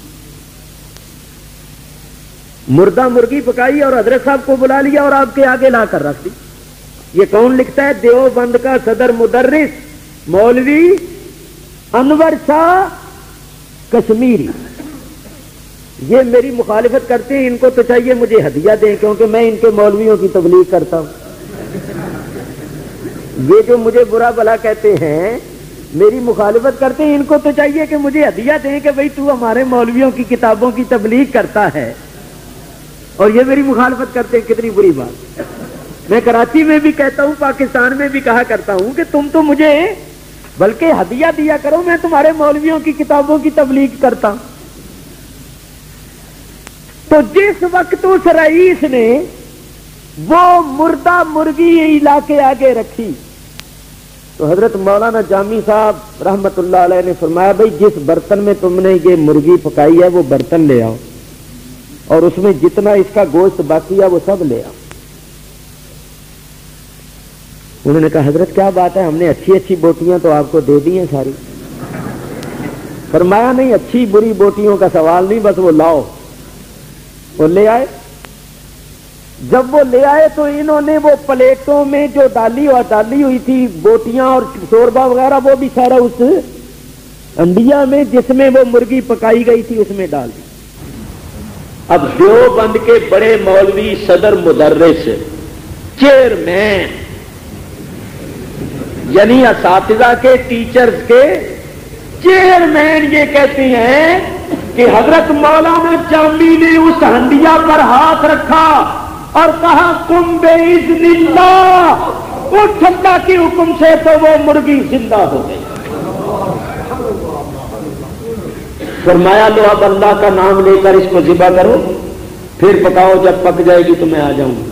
مردہ مرغی پکائی اور حضرت صاحب کو بلا لیا اور آپ کے آگے لا کر رکھ دی۔ یہ کون لکھتا ہے؟ دیوبند کا صدر مدرس مولوی انور شاہ کشمیری۔ یہ میری مخالفت کرتے ہیں، ان کو تو چاہیے مجھے ہدیہ دیں، کیونکہ میں ان کے مولویوں کی تبلیغ کرتا ہوں۔ یہ جو مجھے برا بھلا کہتے ہیں، میری مخالفت کرتے ہیں، ان کو تو چاہیے کہ مجھے ہدیہ دیں کہ بھئی تو ہمارے مولویوں کی کتابوں کی تبلیغ کرتا ہے اور یہ میری مخالفت کرتے ہیں۔ کتنی بری بات۔ میں کراچی میں بھی کہتا ہوں، پاکستان میں بھی کہا کرتا ہوں کہ تم تو مجھے بلکہ ہدیہ دیا کرو، میں تمہارے مولویوں کی کتابوں کی تبلیغ کرتا ہوں۔ تو جس وقت اس رئیس نے وہ مردہ مرغی لا کے آگے رکھی تو حضرت مولانا جامی صاحب رحمت اللہ علیہ نے فرمایا بھئی جس برتن میں تم نے یہ مرغی پکائی ہے وہ برتن لے آؤ، اور اس میں جتنا اس کا گوشت باقی ہے وہ سب لے آؤ۔ انہوں نے کہا حضرت کیا بات ہے، ہم نے اچھی اچھی بوٹیاں تو آپ کو دے دی ہیں ساری۔ فرمایا نہیں، اچھی بری بوٹیوں کا سوال نہیں، بس وہ لاؤ۔ وہ لے آئے۔ جب وہ لے آئے تو انہوں نے وہ پلیٹوں میں جو ڈالی ہوئی تھی بوٹیاں اور شوربہ وغیرہ، وہ بھی سارا اس انڈیا میں جس میں وہ مرغی پکائی گئی تھی اس میں ڈال دی۔ اب دیوبند کے بڑے مولوی صدر مدرس چیئرمین، یعنی اساتذہ کے ٹیچرز کے چیئرمین، یہ کہتے ہیں کہ حضرت مولانا جامی نے اس ہنڈیا پر ہاتھ رکھا اور کہا کم باذن اللہ، اٹھ اللہ کے حکم سے، تو وہ مرغی زندہ ہو گئی۔ فرمایا لو اب اللہ کا نام لے کر اس کو ذبح کرو، پھر پکاؤ، جب پک جائے گی تو میں آ جاؤں گا۔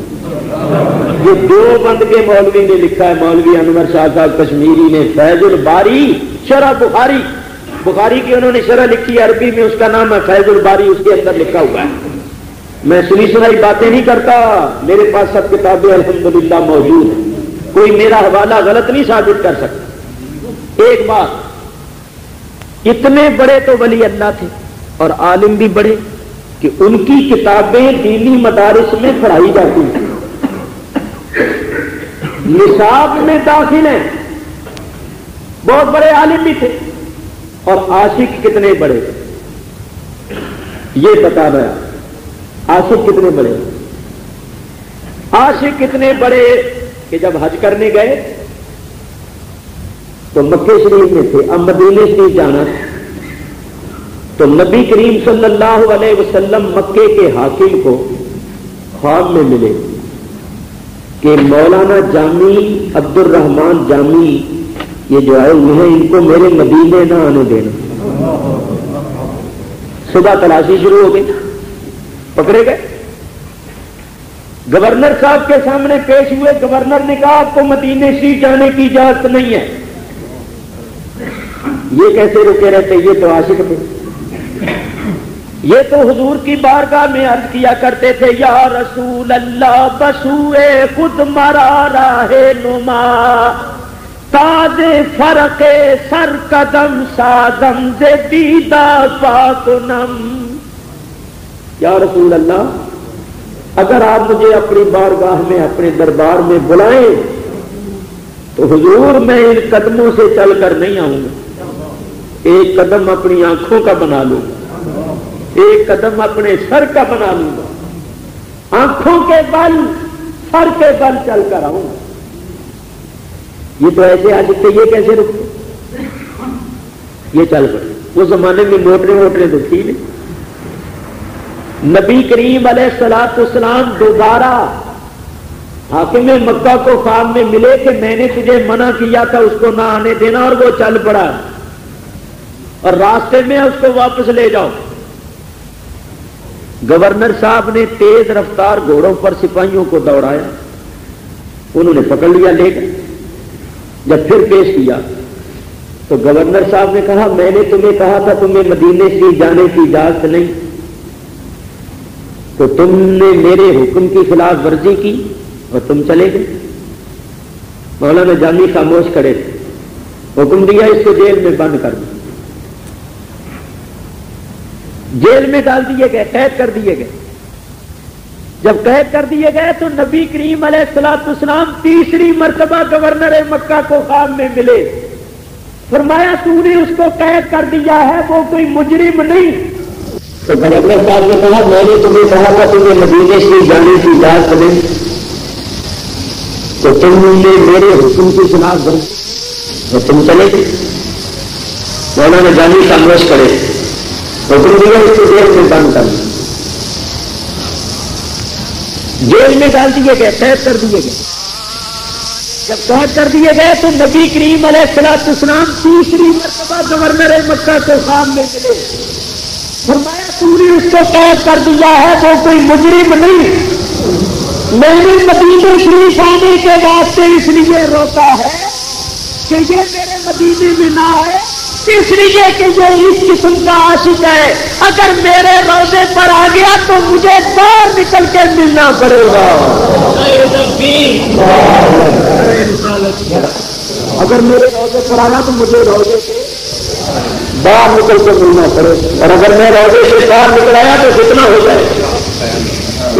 یہ دیوبند کے مولوی نے لکھا ہے، مولوی انور شاہ صاحب کشمیری نے فیض الباری شرح بخاری کی انہوں نے شرح لکھی ہے، عربی میں اس کا نام ہے فیض الباری، اس کے اندر لکھا ہوا ہے۔ میں سنی سنائی باتیں نہیں کرتا، میرے پاس سب کتابیں الحمدللہ موجود ہیں، کوئی میرا حوالہ غلط نہیں ثابت کر سکتا۔ ایک بات، اتنے بڑے تو ولی اللہ تھے اور عالم بھی بڑے کہ ان کی کتابیں دینی مدارس میں پڑھائی جاتی ہیں، نصاب میں داخل ہیں، بہت بڑے عالم بھی تھے، اور عاشق کتنے بڑے تھے یہ بتا رہا۔ عاشق کتنے بڑے، عاشق کتنے بڑے کہ جب حج کرنے گئے تو مکے شریف میں تھے، اب مدینے شریف جانا تھا، تو نبی کریم صلی اللہ علیہ وسلم مکے کے حاکم کو خواب میں ملے کہ مولانا جامی عبد الرحمان جامی یہ جو آئے ہوئے ہیں ان کو میرے مدینے نہ آنے دینا۔ صبح تلاشی شروع ہو گئی، پکڑے گئے، گورنر صاحب کے سامنے پیش ہوئے، گورنر نے کہا آپ کو مدینے شریف جانے کی اجازت نہیں ہے۔ یہ کیسے رکے رہتے، یہ تو عاشق تھے، یہ تو حضور کی بارگاہ میں عرض کیا کرتے تھے یا رسول اللہ بسوئے خود مرا راہ نما، تاج فرق سر قدم سادم سے دیدہ پاکنم۔ یا رسول اللہ اگر آپ مجھے اپنی بارگاہ میں اپنے دربار میں بلائیں تو حضور میں ان قدموں سے چل کر نہیں آؤں گا، ایک قدم اپنی آنکھوں کا بنا لوں گا، ایک قدم اپنے سر کا بنا لوں گا، آنکھوں کے بل سر کے بل چل کر آؤں گا۔ یہ تو ایسے آ سکتے، یہ کیسے رکتے، یہ چل پڑے۔ وہ زمانے میں موٹریں تو تھی نہیں، نبی کریم علیہ الصلوۃ والسلام دوبارہ حاکم مکہ کو خواب میں ملے کہ میں نے تجھے منع کیا تھا اس کو نہ آنے دینا، اور وہ چل پڑا اور راستے میں اس کو واپس لے جاؤ۔ گورنر صاحب نے تیز رفتار گھوڑوں پر سپاہیوں کو دوڑایا، انہوں نے پکڑ لیا، لے گئے۔ جب پھر پیش کیا تو گورنر صاحب نے کہا میں نے تمہیں کہا تھا تمہیں مدینے سے جانے کی اجازت نہیں، تو تم نے میرے حکم کی خلاف ورزی کی اور تم چلے گئے۔ مولانا جامی خاموش کھڑے تھے، حکم دیا اس کو جیل میں بند کر دو، جیل میں ڈال دیے گئے، قید کر دیے گئے۔ جب قید کر دیے گئے تو نبی کریم علیہ الصلوۃ والسلام تیسری مرتبہ گورنر مکہ کو خواب میں ملے، فرمایا تو نے اس کو قید کر دیا ہے، وہ کوئی مجرم نہیں۔ تو گورنر صاحب نے کہا میں نے تمہیں کہا تھا تمہیں مدینے سے جانے کی اجازت نہیں، تو تم نے میرے حکم کی خلاف ورزی اور تم چلے گئے۔ مولانا جامی خاموش کرے، حکم دیا اس کو جیل میں بند کر دیا، جیل میں ڈال دیے گئے، قید کر دیے گئے۔ جب قید کر دیے گئے تو نبی کریم علیہ الصلوۃ والسلام تیسری مرتبہ گورنر مکہ کو خواب میں ملے، فرمایا تو نے اس کو قید کر دیا ہے، وہ کوئی مجرم نہیں، میں نے مدینہ شریف آنے کے واسطے اس لیے روکا ہے کہ یہ میرے مدینے میں نہ آئے، اس لیے کہ یہ اس قسم کا عاشق ہے، اگر میرے روزے پر آ گیا تو مجھے باہر نکل کے ملنا پڑے گا۔ اگر میرے روزے پر آیا تو مجھے روزے سے باہر نکل کے ملنا پڑے، اور اگر میں روزے سے باہر نکل آیا تو کتنا ہو جائے۔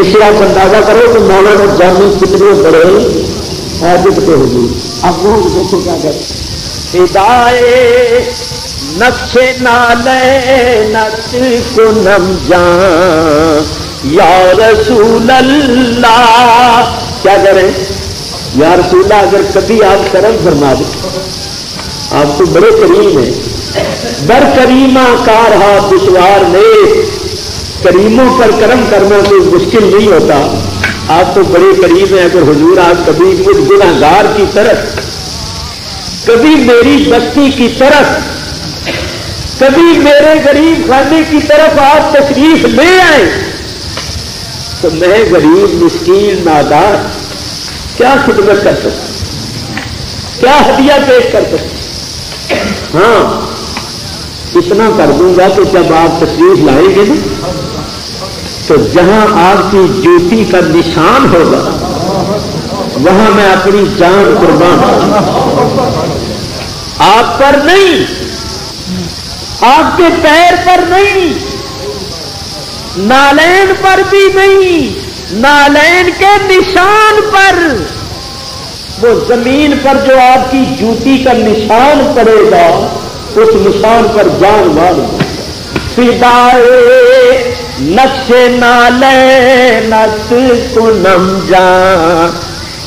اس سے آپ اندازہ کرو کہ مولانا جامی کتنے بڑے عابد کے ہوگی۔ اب وہ دیکھو کیا کہتے ہدائے نقش نالے نت کنم جان یا رسول اللہ، کیا کریں یا رسول اللہ، اگر کبھی آپ کرم فرما دیں، آپ تو بڑے کریم ہیں، بر کریمہ کار ہا دشوار نے، کریموں پر کرم کرنا کوئی مشکل نہیں ہوتا، آپ تو بڑے کریم ہیں۔ اگر حضور آپ کبھی مجھ گنہگار کی طرف، کبھی میری بستی کی طرف، کبھی میرے غریب خانے کی طرف آپ تشریف لے آئے تو میں غریب مسکین نادار کیا خدمت کر سکتا، کیا ہدیہ پیش کر سکتا؟ ہاں اتنا کر دوں گا کہ جب آپ تشریف لائیں گے نا تو جہاں آپ کی جوتی کا نشان ہوگا وہاں میں اپنی جان قربان آپ پر نہیں، آپ کے پیر پر نہیں، نالین پر بھی نہیں، نالین کے نشان پر، وہ زمین پر جو آپ کی جوتی کا نشان پڑے گا اس نشان پر جان مار فدائے نقش نالینت کنم جان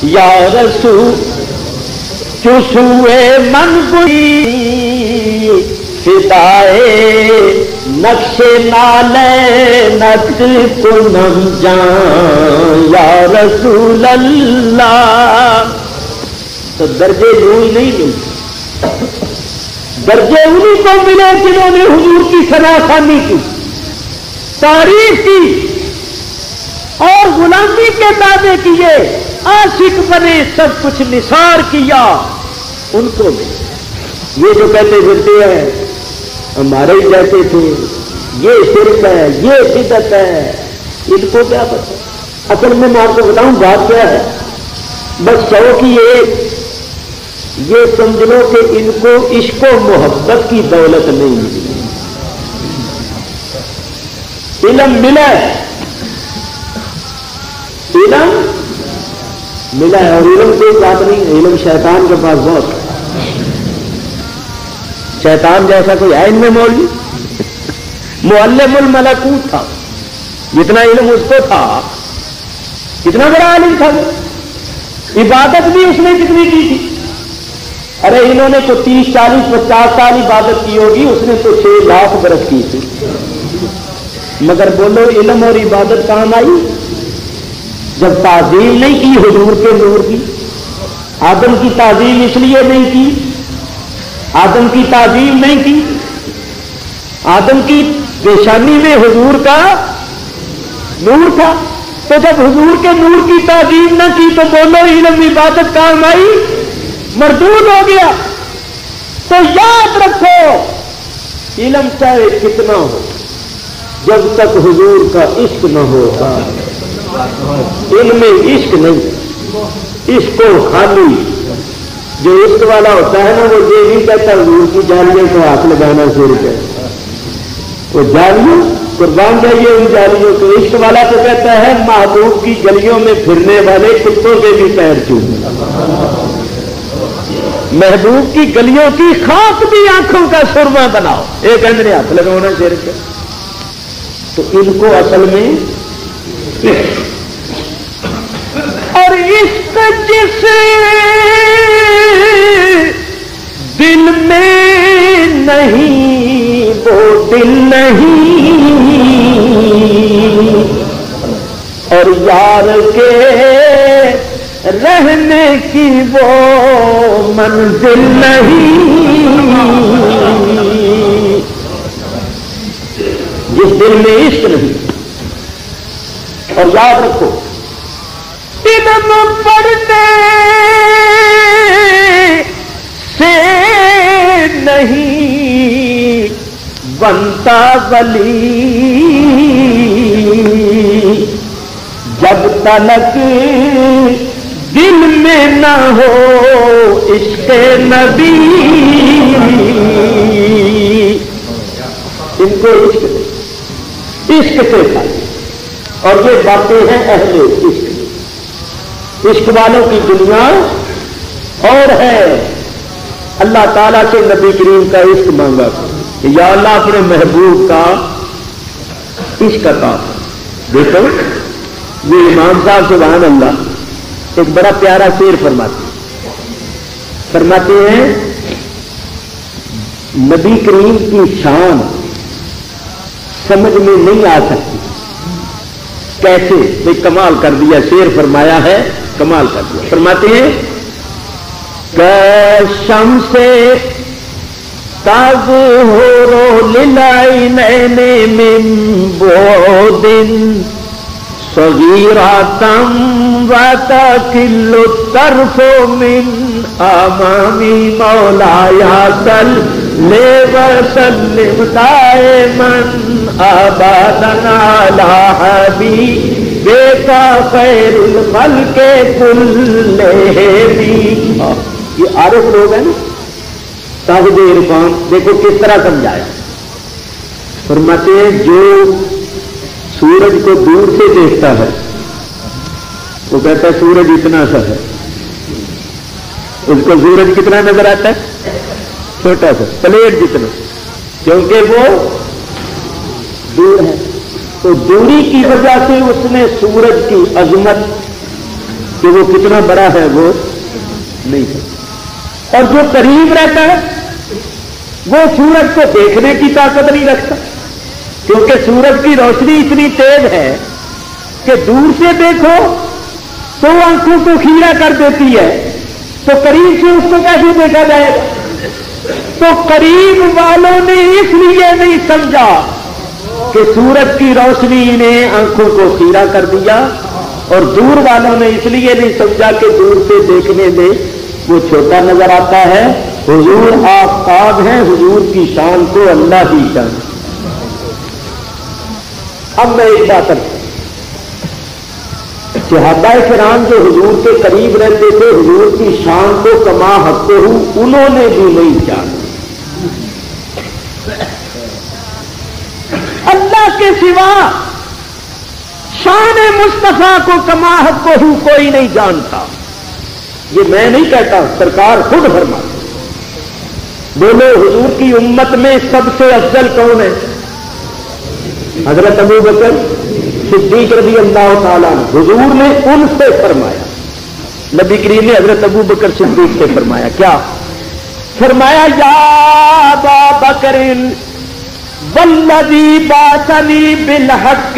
یا رسول چسوئے من گئی فدائے نقش نالینت کنم جان یا رسول اللہ۔ تو درجے یوں ہی نہیں ملتے، درجے انہیں کو ملے جنہوں نے حضور کی شناسانی کی، تعریف کی اور غلامی کے دعوے کیے، عاشق بنے، سب کچھ نثار کیا، ان کو بھی۔ یہ جو کہتے پھرتے ہیں ہمارے ہی جیسے تھے، یہ شرک ہے، یہ بدعت ہے، ان کو کیا پتا؟ اصل میں آپ کو بتاؤں بات کیا ہے، بس شوق ہی ایک، یہ سمجھ لو کہ ان کو عشق و محبت کی دولت نہیں ملی، علم ملا ہے، علم ملا ہے، اور علم کوئی بات نہیں، علم شیطان کے پاس بہت ہے، شیطان جیسا کوئی ہے ان میں مولوی؟ معلم الملکوت تھا، جتنا علم اس کو تھا کتنا بڑا عالم تھا، عبادت بھی اس نے کتنی کی تھی، ارے انہوں نے تو 30 40 50 سال عبادت کی ہوگی، اس نے تو 6 لاکھ برس کی تھی، مگر بولو علم اور عبادت کام آئی جب تعظیم نہیں کی حضور کے نور کی. آدم کی تعظیم اس لیے نہیں کی، آدم کی تعظیم نہیں کی، آدم کی پیشانی میں حضور کا نور تھا. تو جب حضور کے نور کی تعظیم نہ کی تو بولو علم عبادت کام آئی؟ مردود ہو گیا. تو یاد رکھو علم چاہے کتنا ہو جب تک حضور کا عشق نہ ہو. علم میں عشق نہیں، عشق کو خالی جو عشق والا ہوتا ہے نا وہ یہ نہیں کہتا حضور کی جالیوں کو ہاتھ لگانا شروع کر، وہ جالیوں قربان جائیے ان جالیوں کو. عشق والا تو کہتا ہے محبوب کی گلیوں میں پھرنے والے کتوں کے بھی پیر چومیں، محبوب کی گلیوں کی خاک بھی آنکھوں کا سرما بناؤ. ایک اندر ہاتھ لگانا شروع کر. تو ان کو اصل میں اور عشق جس دل میں نہیں وہ دل نہیں، اور یار کے رہنے کی وہ منزل نہیں. جس دل میں عشق نہیں. اور یاد رکھو علم پڑھنے سے نہیں بنتا ولی، جب تلک دل میں نہ ہو عشق نبی. ان کو عشق سے تھا. اور یہ باتیں ہیں اہل عشق. عشق والوں کی دنیا اور ہے. اللہ تعالیٰ سے نبی کریم کا عشق مانگا کہ یا اللہ اپنے محبوب کا عشق عطا. دیکھو یہ امام صاحب سبحان اللہ ایک بڑا پیارا شعر فرماتے ہیں نبی کریم کی شان سمجھ میں نہیں آ سکتی. کیسے؟ بھائی کمال کر دیا. شعر فرمایا ہے کمال کر دیا. فرماتے ہیں کشم سے تظہر للعینین من بعد صغیرۃ وتکل الطرف من امام مولاي صل وسلم دائما ابدا على حبیبک خیر الخلق کلہم. یہ عارف لوگ ہیں نا صاحب عرفان. دیکھو کس طرح سمجھایا. فرماتے ہیں جو سورج کو دور سے دیکھتا ہے وہ کہتا ہے سورج اتنا سا ہے. اس کو سورج کتنا نظر آتا ہے؟ چھوٹا سا پلیٹ جتنا، کیونکہ وہ دور ہے. تو دوری کی وجہ سے اس نے سورج کی عظمت کہ وہ کتنا بڑا ہے وہ نہیں ہے. اور جو قریب رہتا ہے وہ سورج کو دیکھنے کی طاقت نہیں رکھتا، کیونکہ سورج کی روشنی اتنی تیز ہے کہ دور سے دیکھو تو آنکھوں کو خیرہ کر دیتی ہے، تو قریب سے اس کو کیسے دیکھا جائے گا؟ تو قریب والوں نے اس لیے نہیں سمجھا کہ سورج کی روشنی نے آنکھوں کو خیرہ کر دیا، اور دور والوں نے اس لیے نہیں سمجھا کہ دور سے دیکھنے میں وہ چھوٹا نظر آتا ہے. حضور آفتاب ہیں، حضور کی شان کو اللہ ہی جانتا. اب میں ایک بات کرتا ہوں، صحابہ کرام جو حضور کے قریب رہتے تھے حضور کی شان کو کما حقہ انہوں نے بھی نہیں جانا. اللہ کے سوا شان مصطفیٰ کو کما حقہ کوئی نہیں جانتا. یہ میں نہیں کہتا، سرکار خود فرماتے. بولو حضور کی امت میں سب سے افضل کون ہے؟ حضرت ابو بکر صدیق رضی اللہ تعالیٰ عنہ. حضور نے ان سے فرمایا، نبی کریم نے حضرت ابو بکر صدیق سے فرمایا. کیا فرمایا؟ یا ابا بکر والذی باسنی بالحق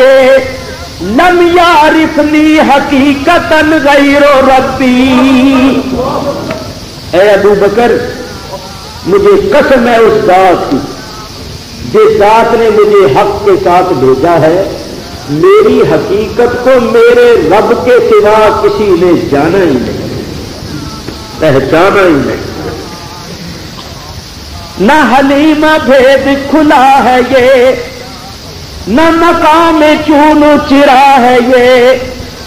لم یعرفنی حقیقتا غیر ربی. اے ابو بکر مجھے قسم ہے اس ذات کی جس ذات نے مجھے حق کے ساتھ بھیجا ہے، میری حقیقت کو میرے رب کے سوا کسی نے جانا ہی نہیں، پہچانا ہی نہیں. نہ حلیمہ بھید کھلا ہے یہ، نہ مقام چون چرا ہے یہ.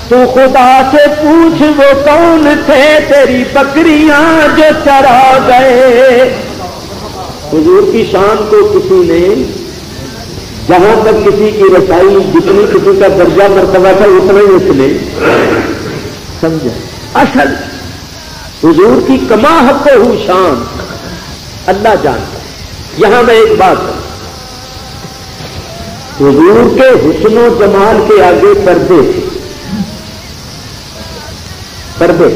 تو خدا سے پوچھ وہ کون تھے تیری بکریاں جو چرا گئے. حضور کی شان کو کسی نے جہاں تک کسی کی رسائی جتنی کسی کا درجہ مرتبہ تھا اتنا ہی اس نے سمجھا. اصل حضور کی کما حق ہو شان اللہ جانتا ہے. یہاں میں ایک بات کروں، حضور کے حسن و جمال کے آگے پردے تھے، پردے.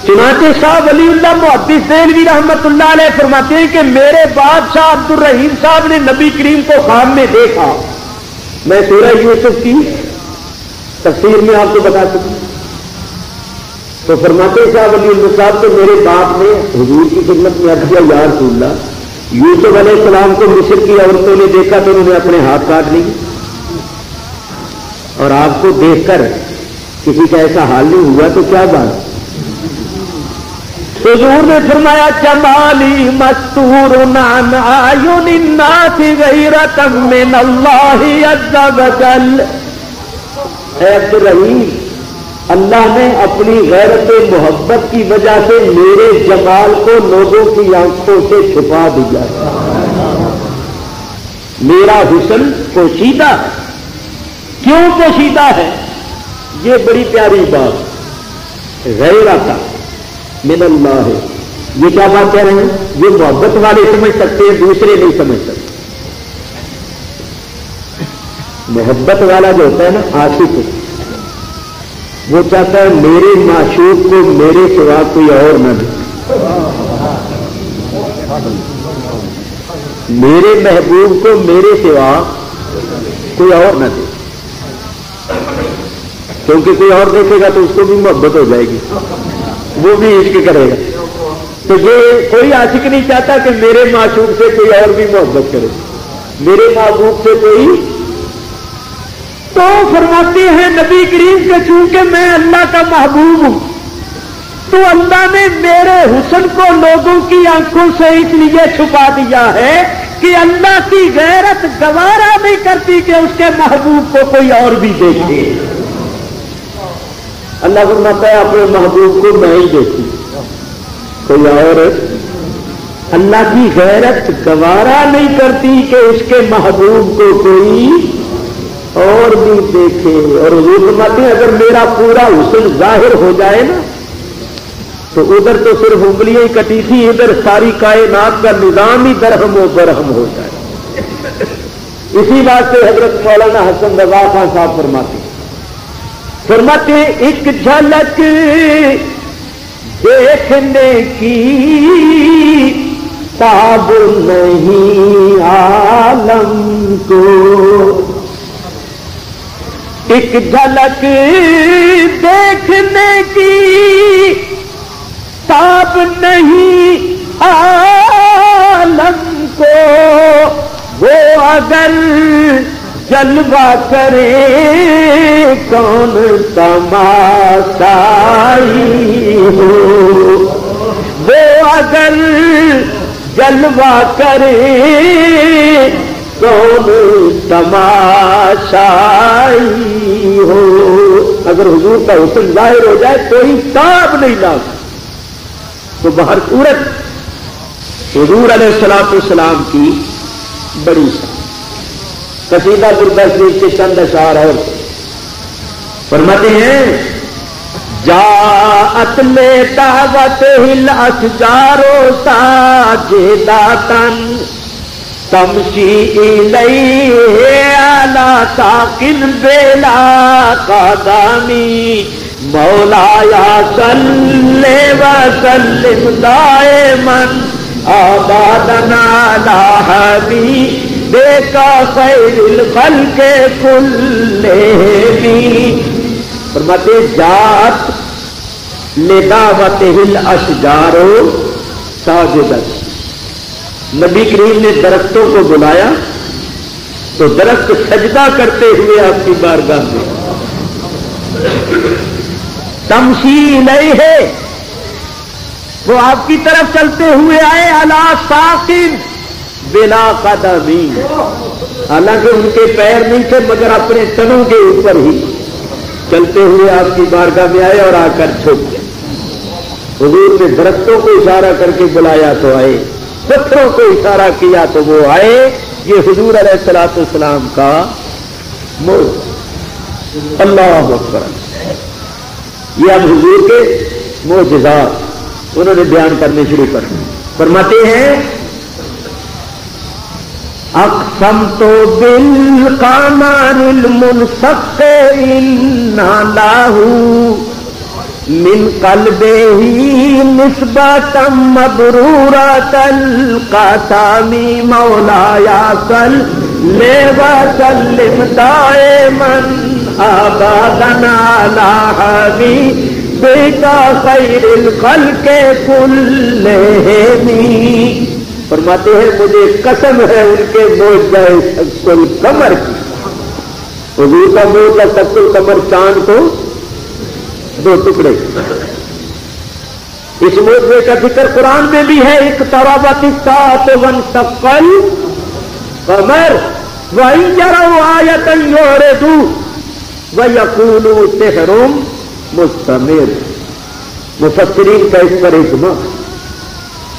چنانچہ شاہ ولی اللہ محدث دہلوی رحمت اللہ علیہ فرماتے ہیں کہ میرے بادشاہ عبد الرحیم صاحب نے نبی کریم کو خواب میں دیکھا. میں سورہ یوسف کی تفسیر میں آپ کو بتا سکوں تو فرماتے ہیں شاہ ولی اللہ صاحب تو میرے باپ نے حضور کی خدمت میں عرض کیا یا رسول اللہ، یوسف علیہ السلام کو مصر کی عورتوں نے دیکھا تو انہوں نے اپنے ہاتھ کاٹ لیے، اور آپ کو دیکھ کر کسی کا ایسا حال نہیں ہوا تو کیا بات. حضور نے فرمایا جمالی مستور عن اعین الناس غیرۃ من اللہ عز وجل. اے عبد الرحیم، اللہ نے اپنی غیرت محبت کی وجہ سے میرے جمال کو لوگوں کی آنکھوں سے چھپا دیا. میرا حسن پوشیدہ ہے. کیوں پوشیدہ ہے؟ یہ بڑی پیاری بات. غیرت من اللہ ہے، یہ کیا بات کہہ رہے ہیں؟ یہ محبت والے سمجھ سکتے ہیں، دوسرے نہیں سمجھ سکتے. محبت والا جو ہوتا ہے نا عاشق، وہ چاہتا ہے میرے معشوق کو میرے سوا کوئی اور نہ دے، میرے محبوب کو میرے سوا کوئی اور نہ دے، کیونکہ کوئی اور دیکھے گا تو اس کو بھی محبت ہو جائے گی، وہ بھی عشق کرے گا. تو یہ کوئی عاشق نہیں چاہتا کہ میرے معشوق سے کوئی اور بھی محبت کرے، میرے محبوب سے کوئی. تو فرماتے ہیں نبی کریم کے چونکہ میں اللہ کا محبوب ہوں تو اللہ نے میرے حسن کو لوگوں کی آنکھوں سے اس لیے چھپا دیا ہے کہ اللہ کی غیرت گوارا نہیں کرتی کہ اس کے محبوب کو کوئی اور بھی دیکھے. اللہ فرماتا ہے اپنے محبوب کو میں ہی دیکھوں، کوئی اور. اللہ کی غیرت گوارا نہیں کرتی کہ اس کے محبوب کو کوئی اور بھی دیکھے. اور حضور فرماتے ہیں اگر میرا پورا حسن ظاہر ہو جائے نا تو ادھر تو صرف انگلیاں ہی کٹی تھی، ادھر ساری کائنات کا نظام ہی درہم و برہم ہو جائے. اسی بات سے حضرت مولانا حسن رضا خان صاحب فرماتے ایک جھلک دیکھنے کی تاب نہیں عالم کو، ایک جھلک دیکھنے کی تاب نہیں عالم کو، وہ اگر جلوہ کرے کون تماشائی ہو، وہ اگر جلوہ کرے کون تماشائی ہو. اگر حضور کا حسن ظاہر ہو جائے کوئی تاب نہیں لاتا. تو بہر صورت حضور علیہ الصلوۃ والسلام کی بڑی قصیدہ درد شریف کے چند اشعار اور فرماتے ہیں جاءت لدعوت الاشجار ساجداتن تمشی الیہ علی ساقن بلا قدمی مولایا صلی وسلم دائما آبادنا لا حبیبک خیر الخلق کلہم. فرماتے جات لدعوتہ الاشجار ساجدۃ. نبی کریم نے درختوں کو بلایا تو درخت سجدہ کرتے ہوئے آپ کی بارگاہ میں. تمشی الیہ، وہ آپ کی طرف چلتے ہوئے آئے علی ساقٍ بلا قدمی، حالانکہ ان کے پیر نہیں تھے مگر اپنے تنوں کے اوپر ہی چلتے ہوئے آپ کی بارگاہ میں آئے اور آ کر چھپ گئے. حضور نے درختوں کو اشارہ کر کے بلایا تو آئے، پتھروں کو اشارہ کیا تو وہ آئے. یہ حضور علیہ الصلوۃ والسلام کا موت. اللہ اکبر. یہ اب حضور کے معجزات انہوں نے بیان کرنے شروع کر دیے. فرماتے ہیں اقسمت بالقمر المنشق انا له من قلبه نسبة مبرورة القسم مولاي صل وسلم دائما ابدا على حبيبك خير الخلق كلهم. فرماتے ہیں مجھے قسم ہے ان کے معجزہ شق القمر کی. حضور کا معجزہ شق القمر چاند کو دو ٹکڑے. اس معجزے کا ذکر قرآن میں بھی ہے. اقتربت الساعة وانشق القمر وإن يروا آية يعرضوا ويقولوا سحر مستمر. مفسرین کا اس پر اجماع.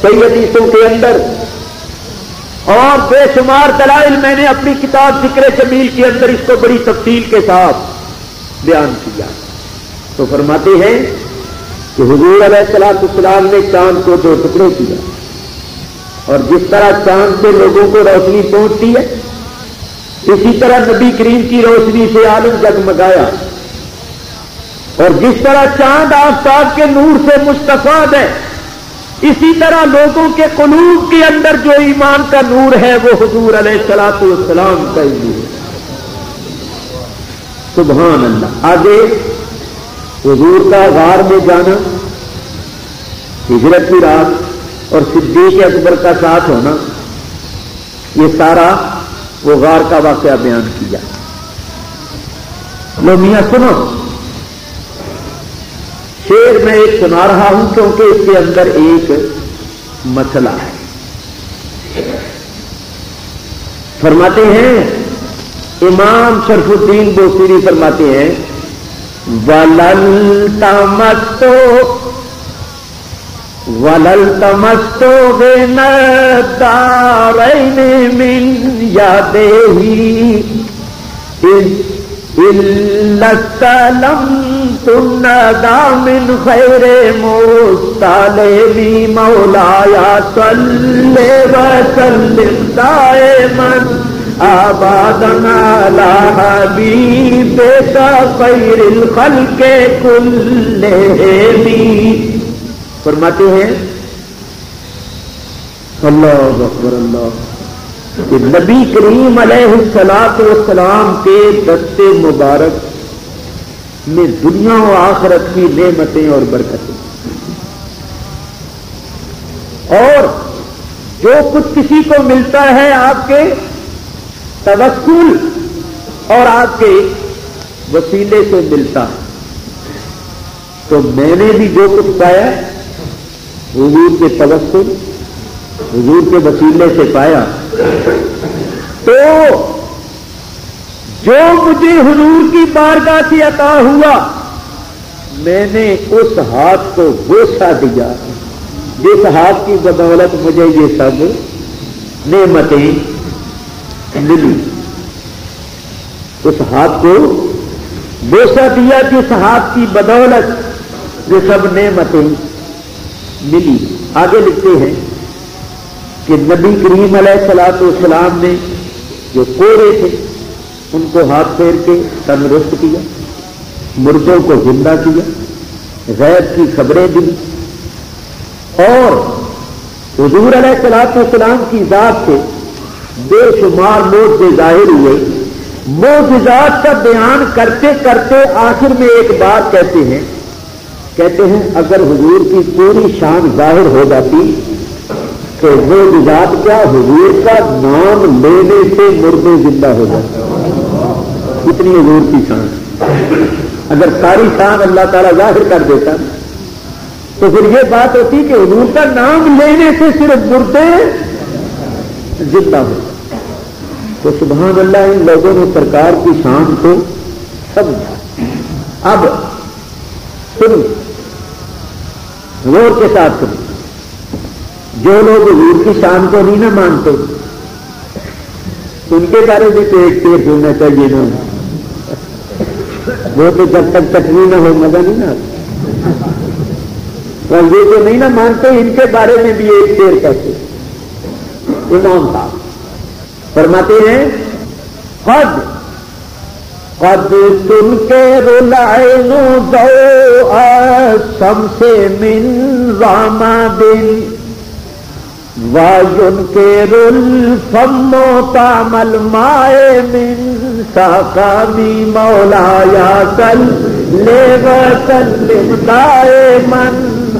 کئی حدیثوں کے اندر اور بے شمار دلائل میں نے اپنی کتاب ذکر جمیل کے اندر اس کو بڑی تفصیل کے ساتھ بیان کیا. تو فرماتے ہیں کہ حضور علیہ الصلوۃ والسلام نے چاند کو دو ٹکڑے کیا اور جس طرح چاند سے لوگوں کو روشنی پہنچتی ہے اسی طرح نبی کریم کی روشنی سے عالم جگمگایا. اور جس طرح چاند آفتاب کے نور سے مستفاد ہے اسی طرح لوگوں کے قلوب کے اندر جو ایمان کا نور ہے وہ حضور علیہ الصلوۃ والسلام کا ہی نور ہے. سبحان اللہ. آگے حضور کا غار میں جانا، ہجرت کی رات اور صدیق اکبر کا ساتھ ہونا، یہ سارا وہ غار کا واقعہ بیان کیا. لو میاں سنو، شعر میں ایک سنا رہا ہوں کیونکہ اس کے اندر ایک مسئلہ ہے. فرماتے ہیں امام شرف الدین بوصیری فرماتے ہیں وَلَلْتَمَسْتُ بِنَ الدَّارَيْنِ مِنْ يَدِهِ إِلَّا اسْتَلَمْتُ النَّدَى مِنْ خَيْرِ مُسْتَلِمِ مَوْلَايَ صَلِّ وَسَلِّمْ دَائِمًا آبادًا عَلَى حَبِيبِكَ خَيْرِ الْخَلْقِ كُلِّهِمْ. فرماتے ہیں اللہ اکبر اللہ کہ نبی کریم علیہ الصلوۃ والسلام کے دست مبارک میں دنیا و آخرت کی نعمتیں اور برکتیں، اور جو کچھ کسی کو ملتا ہے آپ کے توسل اور آپ کے وسیلے سے ملتا ہے. تو میں نے بھی جو کچھ پایا حضور کے توسل حضور کے وسیلے سے پایا. تو جو مجھے حضور کی بارگاہ سے عطا ہوا میں نے اس ہاتھ کو بوسہ دیا جس ہاتھ کی بدولت مجھے یہ سب نعمتیں ملی. اس ہاتھ کو بوسہ دیا جس ہاتھ کی بدولت یہ سب نعمتیں ملی. آگے لکھتے ہیں کہ نبی کریم علیہ الصلوۃ والسلام نے جو کوڑے تھے ان کو ہاتھ پھیر کے تندرست کیا، مردوں کو زندہ کیا، غیب کی خبریں دی، اور حضور علیہ الصلوۃ والسلام کی ذات سے بے شمار معجزے ظاہر ہوئے. معجزات کا بیان کرتے کرتے آخر میں ایک بات کہتے ہیں اگر حضور کی پوری شان ظاہر ہو جاتی تو معجزات کیا حضور کا نام لینے سے مردے زندہ ہو جاتے. اتنی حضور کی شان. اگر ساری شان اللہ تعالیٰ ظاہر کر دیتا تو پھر یہ بات ہوتی کہ حضور کا نام لینے سے صرف مردے زندہ ہو. تو سبحان اللہ ان لوگوں نے سرکار کی شان کو سمجھا. اب سنو غور کے ساتھ سنو. جو لوگ حضور کی شان کو نہیں نہ مانتے ان کے بارے میں تو ایک پیر ہونا چاہیے نا. وہ تو جب تک چٹنی نہ ہو مزہ نہیں نہ آتا. اور یہ جو نہیں نہ مانتے ان کے بارے میں بھی ایک پیر کہتے. امام صاحب فرماتے ہیں قد تن کے رلائن ضوء الشمس من رمادٍ وَيُنْكِرُ الْفَمُّ طَعْمَ الْمَاءِ مِنْ سَقَمِ مَوْلَايَ صَلِّ وَسَلِّمْ دَائِمًا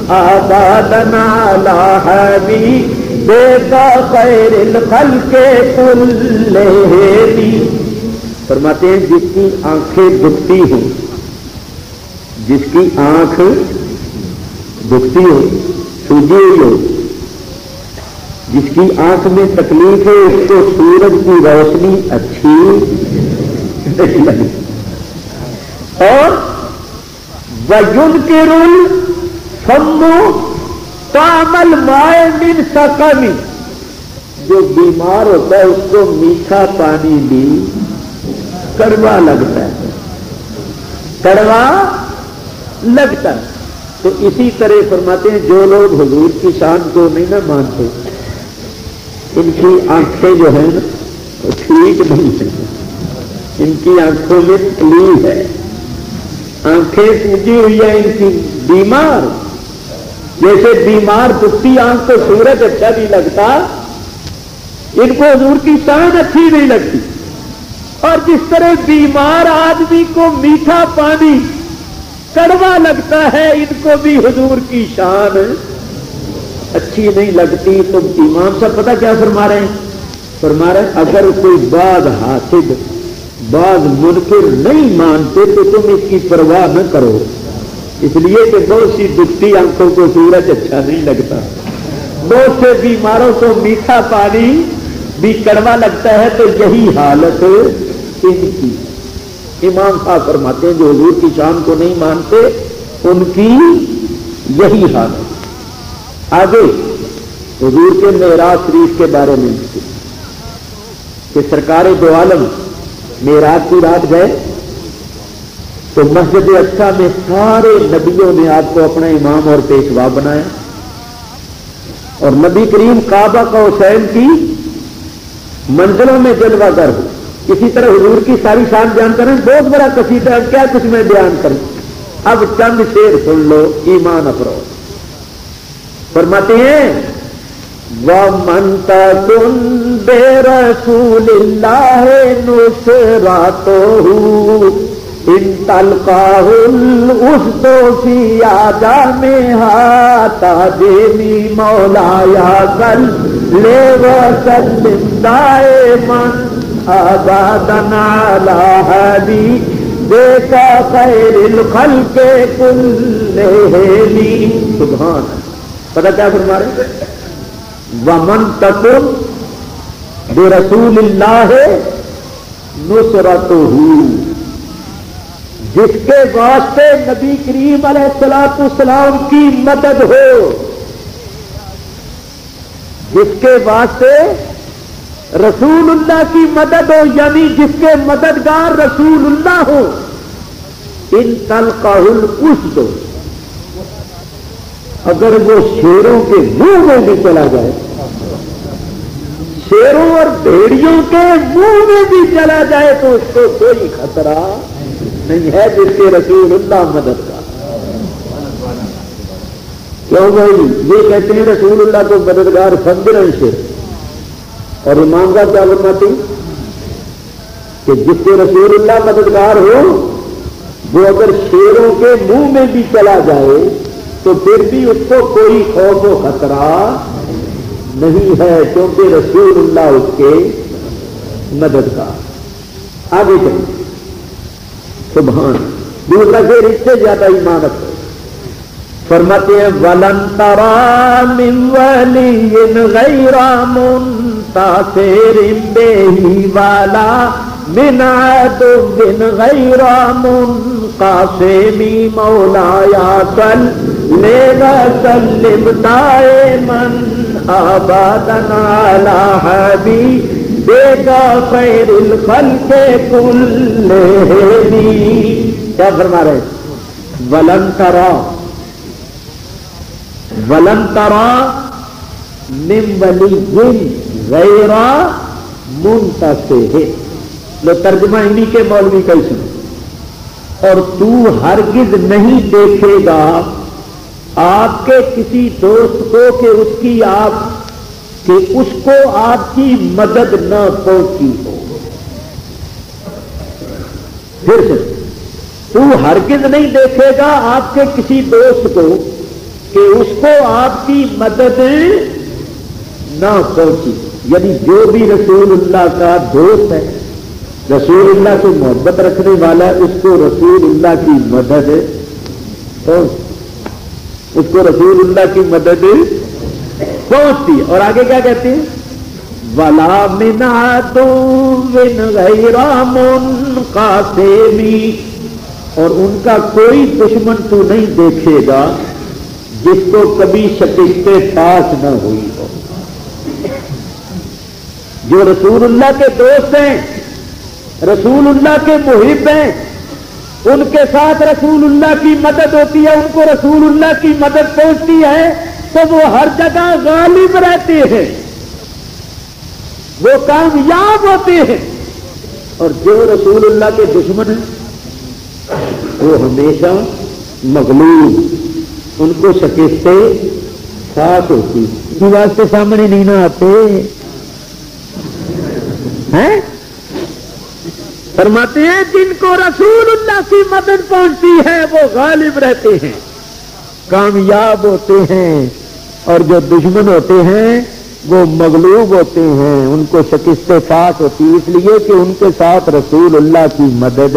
أَبَدًا عَلَى حَبِيبِكَ خَيْرِ الْخَلْقِ كُلِّهِمْ. فرماتے ہیں جس کی آنکھیں دکھتی ہوں، جس کی آنکھ دکھتی ہو، سوجی ہوئی ہو، جس کی آنکھ میں تکلیف ہے اس کو سورج کی روشنی اچھی نہیں لگی. اور وَيُنْكِرُ الْفَمُّ طَعْمَ الْمَاءِ مِنْ سَقَمٍ. جو بیمار ہوتا ہے اس کو میٹھا پانی بھی کڑوا لگتا ہے، کڑوا لگتا ہے. تو اسی طرح فرماتے ہیں جو لوگ حضور کی شان کو نہیں نہ مانتے ان کی آنکھیں جو ہیں نا وہ ٹھیک نہیں ہیں. ان کی آنکھوں میں تکلیف ہے، آنکھیں سوجی ہوئی ہیں ان کی، بیمار. جیسے بیمار دکھتی آنکھ کو سورج اچھا نہیں لگتا، ان کو حضور کی شان اچھی نہیں لگتی. اور جس طرح بیمار آدمی کو میٹھا پانی کڑوا لگتا ہے ان کو بھی حضور کی شان اچھی نہیں لگتی. تو امام صاحب پتہ کیا فرما رہے ہیں؟ فرما رہے ہیں اگر کوئی بعض حاسد بعض منکر نہیں مانتے تو تم اس کی پرواہ نہ کرو، اس لیے کہ بہت سی دکھتی آنکھوں کو سورج اچھا نہیں لگتا، بہت سے بیماروں کو میٹھا پانی بھی کڑوا لگتا ہے. تو یہی حالت ان کی. امام صاحب فرماتے ہیں جو حضور کی شان کو نہیں مانتے ان کی یہی حالت. آگے حضور کے معراج شریف کے بارے میں کہ سرکار دو عالم معراج کی رات گئے تو مسجد اقصیٰ میں سارے نبیوں نے آپ کو اپنا امام اور پیشوا بنایا، اور نبی کریم کعبہ کا حسین کی منزلوں میں جلوہ گر ہو. اسی طرح حضور کی ساری شان بیان کریں، بہت بڑا قصیدہ ہے، کیا کچھ میں بیان کروں. اب چند شعر سن لو ایمان افروز. فرماتے ہیں وَمَن تَكُن بِرَسُولِ اللَّهِ نُصْرَتُهُ إِن تَلْقَاهُ الْأُسْدُ فِي أَعْجَامِهَا تَجْنِي مَوْلَايَ صَلِّ وَسَلِّمْ دَائِمًا أَبَدًا عَلَى حَبِيبِكَ خَيْرِ الْخَلْقِ كُلِّهِمْ. سبحان اللہ. پتہ کیا فرما رہے ہیں؟ وَمَن تَكُن بِرَسُولِ اللَّهِ نُصْرَتُهُ. جس کے واسطے نبی کریم علیہ الصلوۃ والسلام کی مدد ہو، جس کے واسطے رسول اللہ کی مدد ہو، یعنی جس کے مددگار رسول اللہ ہو. ان تلقاہ الاسد، اگر وہ شیروں کے منہ میں بھی چلا جائے، شیروں اور بھیڑیوں کے منہ میں بھی چلا جائے تو اس کو کوئی خطرہ نہیں ہے جس کے رسول اللہ مدد کا. کیوں بھائی؟ یہ کہتے ہیں رسول اللہ کو مددگار سمجھنے سے، اور امام کا کیا فرماتے ہیں کہ جس سے رسول اللہ مددگار ہو وہ اگر شیروں کے منہ میں بھی چلا جائے تو پھر بھی اس کو کوئی خوف و خطرہ نہیں ہے، کیونکہ رسول اللہ اس کے مددگار۔ آگے چلیں، سبحان، دوسرا پھر اس سے زیادہ ایمان رکھو، فرماتے ہیں وَلَن تَرَىٰ مِن وَلِيٍّ غَيْرَ مُنتَصِرٍ بِهِ وَلَا مِنْ عَدُوٍّ غَيْرَ مُنْقَسِمٍ مَوْلَايَ صَلِّ وَسَلِّمْ دَائِمًا أَبَدًا عَلَىٰ حَبِيبِكَ خَيْرِ الْخَلْقِ كُلِّهِمْ۔ کیا فرما رہے ہیں؟ وَلَن تَرَىٰ وَلَن تَرَىٰ مِن وَلِيٍّ غَيْرَ مُنْتَصِرٍ، لو ترجمہ انہی کے مولوی کا ہی سنو، اور تو ہرگز نہیں دیکھے گا آپ کے کسی دوست کو کہ اس کو آپ کی مدد نہ پہنچی ہو۔ پھر سے، تو ہرگز نہیں دیکھے گا آپ کے کسی دوست کو کہ اس کو آپ کی مدد نہ پہنچی، یعنی جو بھی رسول اللہ کا دوست ہے، رسول اللہ سے محبت رکھنے والا ہے، اس کو رسول اللہ کی مدد اس کو رسول اللہ کی مدد پہنچتی۔ اور آگے کیا کہتے ہیں؟ وَلَا مِنْ عَدُوٍّ غَيْرَ مُنْقَسِمٍ، اور ان کا کوئی دشمن تو نہیں دیکھے گا جس کو کبھی شکست پاس نہ ہوئی ہو۔ جو رسول اللہ کے دوست ہیں، رسول اللہ کے محب ہیں، ان کے ساتھ رسول اللہ کی مدد ہوتی ہے، ان کو رسول اللہ کی مدد پہنچتی ہے تو وہ ہر جگہ غالب رہتے ہیں، وہ کامیاب ہوتے ہیں، اور جو رسول اللہ کے دشمن ہیں وہ ہمیشہ مغلوب، ان کو شکستیں ساتھ ہوتی، اسی واسطے سامنے نہیں نہ آتے ہیں۔ فرماتے ہیں جن کو رسول اللہ کی مدد پہنچتی ہے وہ غالب رہتے ہیں، کامیاب ہوتے ہیں، اور جو دشمن ہوتے ہیں وہ مغلوب ہوتے ہیں، ان کو شکست ساتھ ہوتی، اس لیے کہ ان کے ساتھ رسول اللہ کی مدد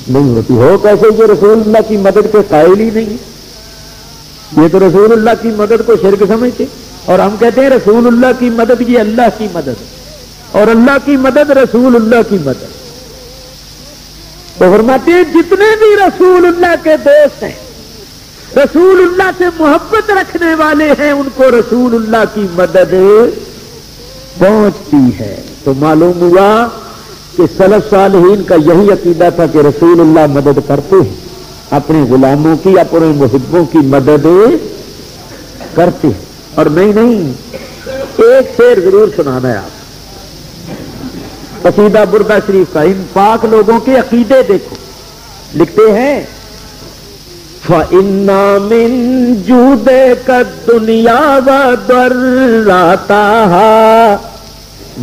نہیں ہوتی۔ ہو کیسے یہ رسول اللہ کی مدد کے قائل ہی نہیں، یہ تو رسول اللہ کی مدد کو شرک سمجھتے، اور ہم کہتے ہیں رسول اللہ کی مدد یہ اللہ کی مدد ہے، اور اللہ کی مدد رسول اللہ کی مدد۔ تو فرماتے ہیں جتنے بھی رسول اللہ کے دوست ہیں، رسول اللہ سے محبت رکھنے والے ہیں، ان کو رسول اللہ کی مدد پہنچتی ہے۔ تو معلوم ہوا کہ سلف صالحین کا یہی عقیدہ تھا کہ رسول اللہ مدد کرتے ہیں، اپنے غلاموں کی، اپنے محبوں کی مدد کرتے ہیں۔ اور نہیں، ایک شعر ضرور سنانا ہے آپ، قصیدہ بردہ شریف کا، ان پاک لوگوں کے عقیدے دیکھو، لکھتے ہیں فَإِنَّا مِن جُودِكَ الدُّنْيَا وَضَرَّتَهَا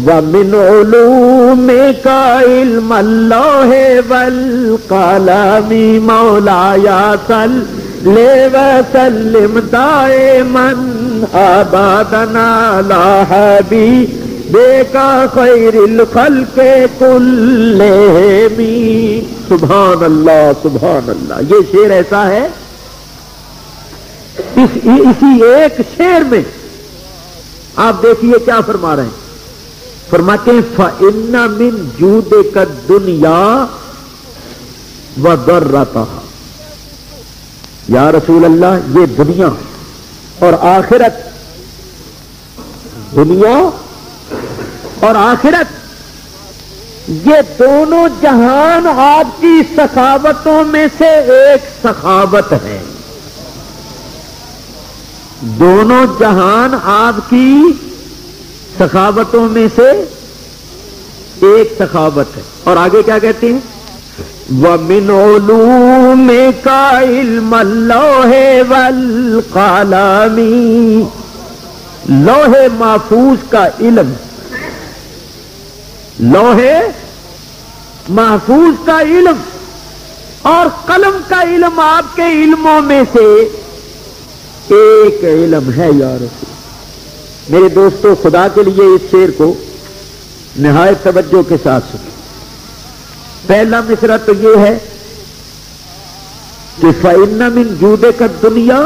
وَمِنْ عُلُومِكَ عِلْمَ اللَّوْحِ وَالْقَلَمِ مَوْلَايَ صَلِّ وَسَلِّمْ دَائِمًا أَبَدًا عَلَىٰ حَبِيبِكَ خَيْرِ الْخَلْقِ كُلِّهِمْ۔ سبحان اللہ، سبحان اللہ۔ یہ شعر ایسا ہے، اسی ایک شعر میں آپ دیکھیے کیا فرما رہے ہیں، فرماتے ہیں فَإِنَّ مِن جُودِكَ الدُّنْيَا وَضَرَّتَهَا، یا رسول اللہ یہ دنیا اور آخرت، دنیا اور آخرت، یہ دونوں جہان آپ کی سخاوتوں میں سے ایک سخاوت ہے، دونوں جہان آپ کی سخاوتوں میں سے ایک سخاوت ہے۔ اور آگے کیا کہتے ہیں؟ وَمِنْ عُلُومِكَ عِلْمَ اللَّوْحِ وَالْقَلَمِ، لوح محفوظ کا علم، لوح محفوظ کا علم اور قلم کا علم آپ کے علموں میں سے ایک علم ہے یا رسول۔ میرے دوستو، خدا کے لیے اس شعر کو نہایت توجہ کے ساتھ سنیں۔ پہلا مصرع تو یہ ہے کہ فَإِنَّ مِن جُودِكَ الدُّنْيَا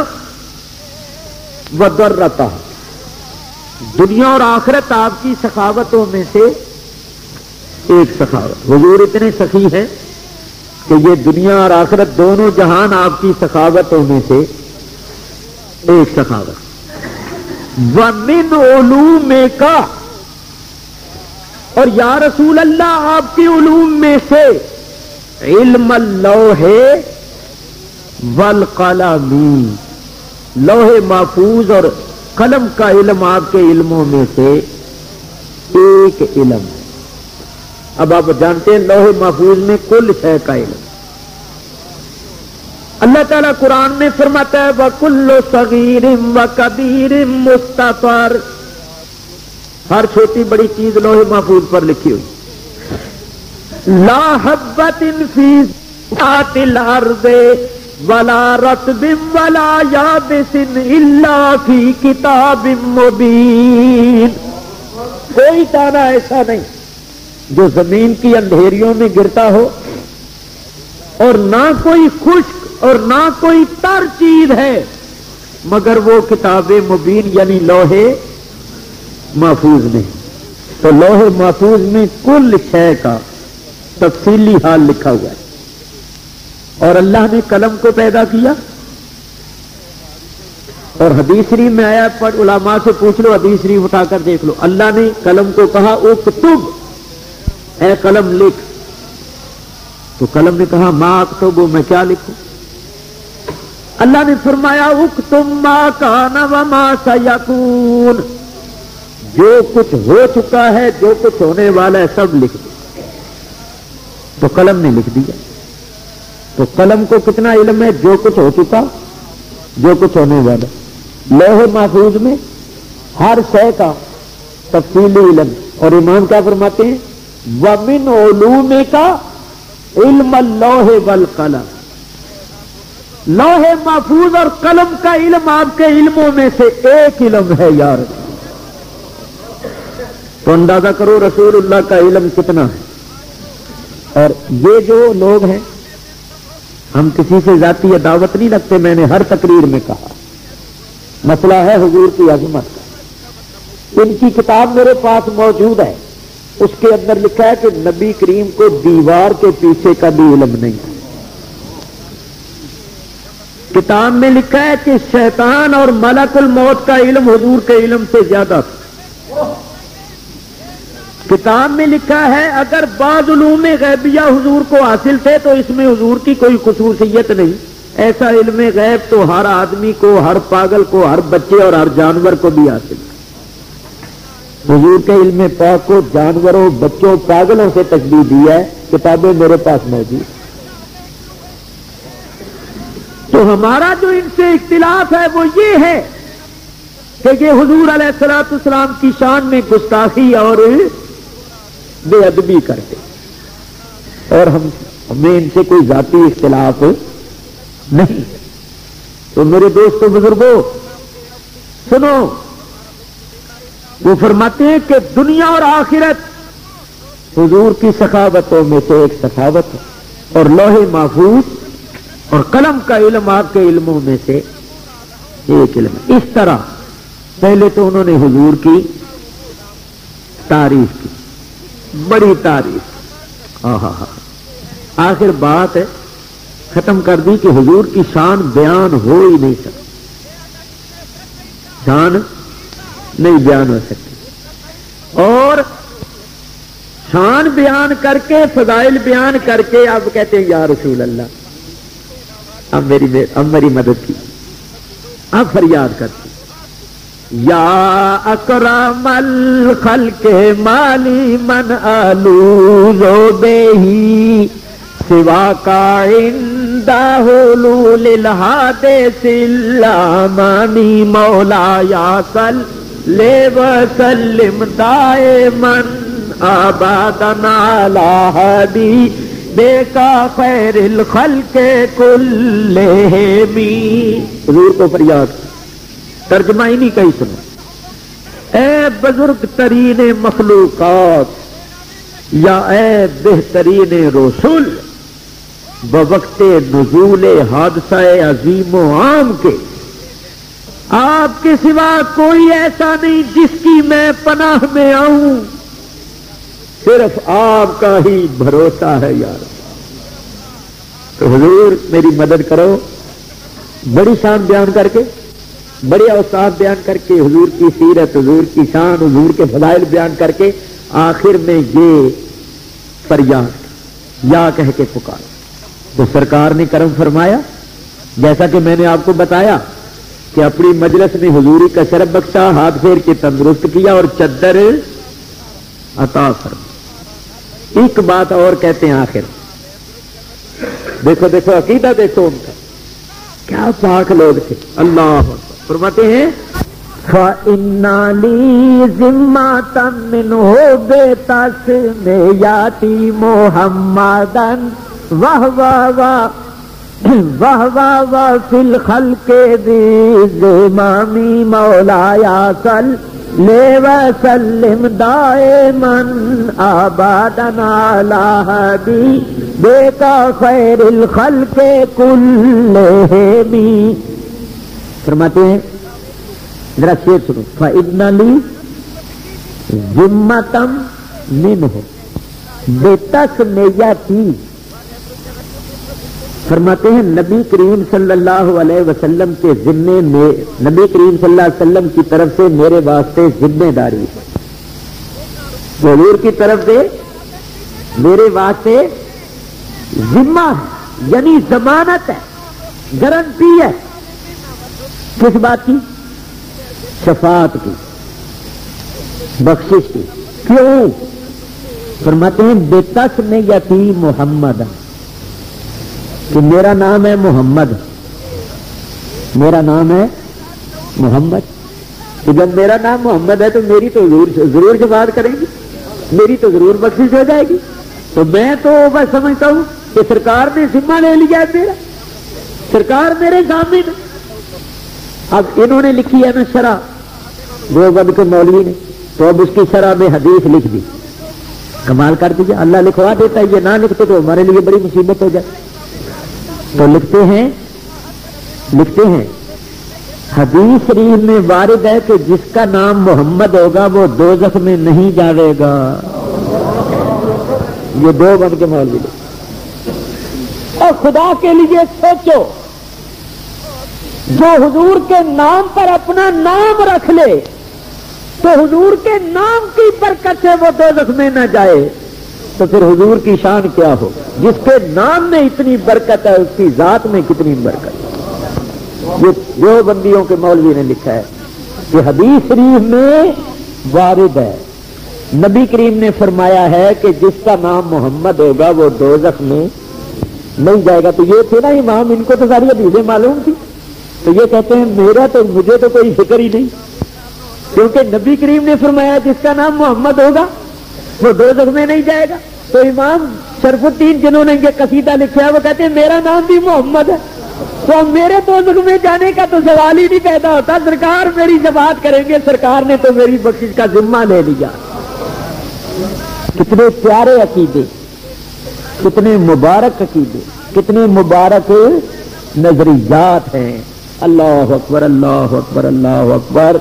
وَضَرَّتَهَا، دنیا اور آخرت آپ کی سخاوتوں میں سے ایک سخاوت۔ حضور اتنے سخی ہیں کہ یہ دنیا اور آخرت دونوں جہان آپ کی سخاوتوں میں سے ایک سخاوت۔ وَمِنْ عُلُومِكَ، اور یا رسول اللہ آپ کی علوم میں سے علم اللوح والقلم، لوح محفوظ اور قلم کا علم آپ کے علموں میں سے ایک علم ہے۔ اب آپ جانتے ہیں لوح محفوظ میں کل شے کا علم۔ اللہ تعالیٰ قرآن میں فرماتا ہے وَكُلُّ صَغِيرٍ وَكَبِيرٍ مُسْتَطَرٍ، ہر چھوٹی بڑی چیز لوح محفوظ پر لکھی ہوئی۔ لا حبۃ فی ذات الارض ولا رطب ولا یابس الا فی کتاب مبین، کوئی دانہ ایسا نہیں جو زمین کی اندھیریوں میں گرتا ہو، اور نہ کوئی خشک اور نہ کوئی تر چیز ہے مگر وہ کتاب مبین یعنی لوح محفوظ میں۔ تو لوح محفوظ میں کل شے کا تفصیلی حال لکھا ہوا ہے۔ اور اللہ نے قلم کو پیدا کیا، اور حدیث شریف میں آیا، پر علماء سے پوچھ لو، حدیث شریف اٹھا کر دیکھ لو، اللہ نے قلم کو کہا اکتب، اے قلم لکھ، تو قلم نے کہا ما اکتب، میں کیا لکھوں؟ اللہ نے فرمایا اکتب ما کان وما سیکون، جو کچھ ہو چکا ہے، جو کچھ ہونے والا ہے، سب لکھ دو۔ تو قلم نے لکھ دیا۔ تو قلم کو کتنا علم ہے؟ جو کچھ ہو چکا، جو کچھ ہونے والا۔ لوح محفوظ میں ہر شے کا تفصیلی علم۔ اور امام کیا فرماتے ہیں وَمِنْ عُلُومِكَ عِلْمَ اللَّوْحِ وَالْقَلَمِ، لوح محفوظ اور قلم کا علم آپ کے علموں میں سے ایک علم ہے یار۔ تو اندازہ کرو رسول اللہ کا علم کتنا ہے۔ اور یہ جو لوگ ہیں، ہم کسی سے ذاتی عداوت نہیں رکھتے، میں نے ہر تقریر میں کہا، مسئلہ ہے حضور کی عظمت کا۔ ان کی کتاب میرے پاس موجود ہے، اس کے اندر لکھا ہے کہ نبی کریم کو دیوار کے پیچھے کا بھی علم نہیں ہے۔ کتاب میں لکھا ہے کہ شیطان اور ملک الموت کا علم حضور کے علم سے زیادہ تھا۔ کتاب میں لکھا ہے اگر بعض علوم غیبیہ حضور کو حاصل تھے تو اس میں حضور کی کوئی خصوصیت نہیں، ایسا علم غیب تو ہر آدمی کو، ہر پاگل کو، ہر بچے اور ہر جانور کو بھی حاصل ہے۔ حضور کے علم پاک کو جانوروں، بچوں، پاگلوں سے تشبیہ دی ہے، کتابیں میرے پاس موجود۔ تو ہمارا جو ان سے اختلاف ہے وہ یہ ہے کہ یہ حضور علیہ الصلوۃ والسلام کی شان میں گستاخی اور بے ادبی کرتے، اور ہمیں ان سے کوئی ذاتی اختلاف نہیں۔ تو میرے دوستوں، بزرگوں، سنو، وہ فرماتے ہیں کہ دنیا اور آخرت حضور کی سخاوتوں میں سے ایک سخاوت ہے، اور لوح محفوظ اور قلم کا علم آپ کے علموں میں سے ایک علم ہے۔ اس طرح پہلے تو انہوں نے حضور کی تعریف کی، بڑی تعریف، آخر بات ہے ختم کر دی کہ حضور کی شان بیان ہو ہی نہیں سکتی، شان نہیں بیان ہو سکتی، اور شان بیان کر کے، فضائل بیان کر کے اب کہتے ہیں یا رسول اللہ اب میری مدد کی، اب فریاد کرتی یا اکرم الخلق مالی من آلوذ بہی سوا کا عندہ حلول الحادث الامانی مولایا صلی وسلم دائما ابدا علی حبیبک خیر الخلق کلہم. حضور کو فریاد ترجمہ ہی نہیں کہیں سنو. اے بزرگ ترین مخلوقات یا اے بہترین رسول، بوقت نزول حادثہ عظیم و عام کے آپ کے سوا کوئی ایسا نہیں جس کی میں پناہ میں آؤں، صرف آپ کا ہی بھروسہ ہے یار. تو حضور میری مدد کرو. بڑی شان بیان کر کے، بڑے اوصاف بیان کر کے، حضور کی سیرت، حضور کی شان، حضور کے فضائل بیان کر کے آخر میں یہ فریاد یا کہہ کے پکارا. تو سرکار نے کرم فرمایا، جیسا کہ میں نے آپ کو بتایا کہ اپنی مجلس میں حضوری کا شرف بخشا، ہاتھ پھیر کے تندرست کیا اور چادر عطا فرمائی. ایک بات اور کہتے ہیں آخر، دیکھو دیکھو عقیدہ دیکھو ان کا، کیا پاک لوگ تھے. اللہ اکبر. فرماتے ہیں فَإِنَّ لِي ذِمَّةً مِّنْهُ بِتَسْمِيَّتِي مُحَمَّدًا وَهُوَ فِي الْخَلْقِ ذِي زِمَامِ مَوْلَايَ صَلِّ وَسَلِّمْ دَائِمًا أَبَدًا عَلَى حَبِيبِكَ خَيْرِ الْخَلْقِ كُلِّهِمْ. فرماتے ہیں ذرا شعر سنو. فَإِنَّ لِي ذِمَّةً مِّنْهُ بِتَسْمِيَّتِي. فرماتے ہیں نبی کریم صلی اللہ علیہ وسلم کے ذمے میں، نبی کریم صلی اللہ علیہ وسلم کی طرف سے میرے واسطے ذمہ داری ہے. حضور کی طرف سے میرے واسطے ذمہ ہے، یعنی ضمانت ہے، گارنٹی ہے. کس بات کی؟ شفاعت کی، بخشش کی. کیوں؟ فرماتے ہیں بِتَسْمِيَّتِي مُحَمَّدًا، کہ میرا نام ہے محمد، میرا نام ہے محمد. تو جب میرا نام محمد ہے تو میری تو ضرور شفاعت کریں گی، میری تو ضرور بخشش ہو جائے گی. تو میں تو بس سمجھتا ہوں کہ سرکار نے ذمہ لے لیا ہے میرا، سرکار میرے سامنے. اب انہوں نے لکھی ہے نا شرح، دیوبند کے مولوی نے، تو اب اس کی شرح میں حدیث لکھ دی. کمال کر دیجیے، اللہ لکھوا دیتا ہے، یہ نہ لکھتے تو ہمارے لیے بڑی مصیبت ہو جائے. تو لکھتے ہیں حدیث شریف میں وارد ہے کہ جس کا نام محمد ہوگا وہ دوزخ میں نہیں جاوے گا. یہ دیوبند کے مولوی نے. اور خدا کے لیے سوچو، جو حضور کے نام پر اپنا نام رکھ لے تو حضور کے نام کی برکت سے وہ دوزخ میں نہ جائے، تو پھر حضور کی شان کیا ہو؟ جس کے نام میں اتنی برکت ہے اس کی ذات میں کتنی برکت ہے. یہ دیوبندیوں کے مولوی نے لکھا ہے کہ حدیث شریف میں وارد ہے، نبی کریم نے فرمایا ہے کہ جس کا نام محمد ہوگا وہ دوزخ میں نہیں جائے گا. تو یہ تھے نا امام، ان کو تو ساری حدیثیں معلوم تھی. تو یہ کہتے ہیں مجھے تو کوئی فکر ہی نہیں، کیونکہ نبی کریم نے فرمایا جس کا نام محمد ہوگا وہ دوزخ میں نہیں جائے گا. تو امام شرف الدین جنہوں نے یہ قصیدہ لکھا ہے وہ کہتے ہیں میرا نام بھی محمد ہے، تو میرے دوزخ میں جانے کا تو سوال ہی نہیں پیدا ہوتا. سرکار میری شفاعت کریں گے، سرکار نے تو میری بخشش کا ذمہ لے لیا. کتنے پیارے عقیدے، کتنے مبارک عقیدے، کتنے مبارک نظریات ہیں. اللہ اکبر، اللہ اکبر، اللہ اکبر،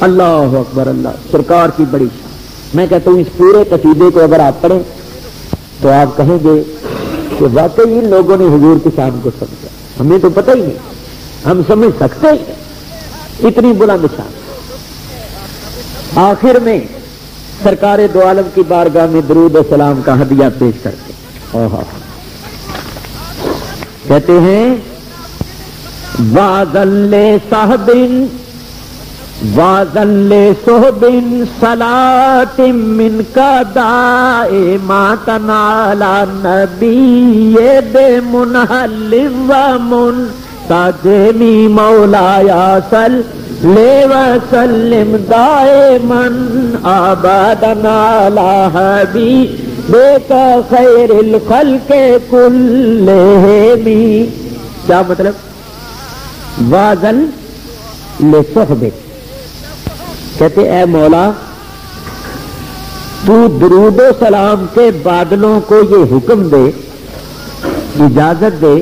اللہ اکبر. اللہ سرکار کی بڑی شان. میں کہتا ہوں اس پورے قصیدے کو اگر آپ پڑھیں تو آپ کہیں گے کہ واقعی ان لوگوں نے حضور کی شان کو سمجھا. ہمیں تو پتہ ہی نہیں، ہم سمجھ سکتے ہی نہیں اتنی بلند شان. آخر میں سرکار دو عالم کی بارگاہ میں درود و سلام کا ہدیہ پیش کرتے کہتے ہیں وَذَلِّ صَحْبٍ وَذَلِّ صُحْبٍ صَلَاةٍ مِّنْكَ دَائِمَةً عَلَى النَّبِيِّ بِمُنْهَلٍ وَمُنْتَجِمِ مَوْلَايَ صَلِّ وَسَلِّمْ دَائِمًا أَبَدًا عَلَى حَبِيبِكَ خَيْرِ الْخَلْقِ كُلِّهِمْ. کیا مطلب؟ وَذَلِّ صُحْبٍ، کہتے اے مولا تو درود و سلام کے بادلوں کو یہ حکم دے، اجازت دے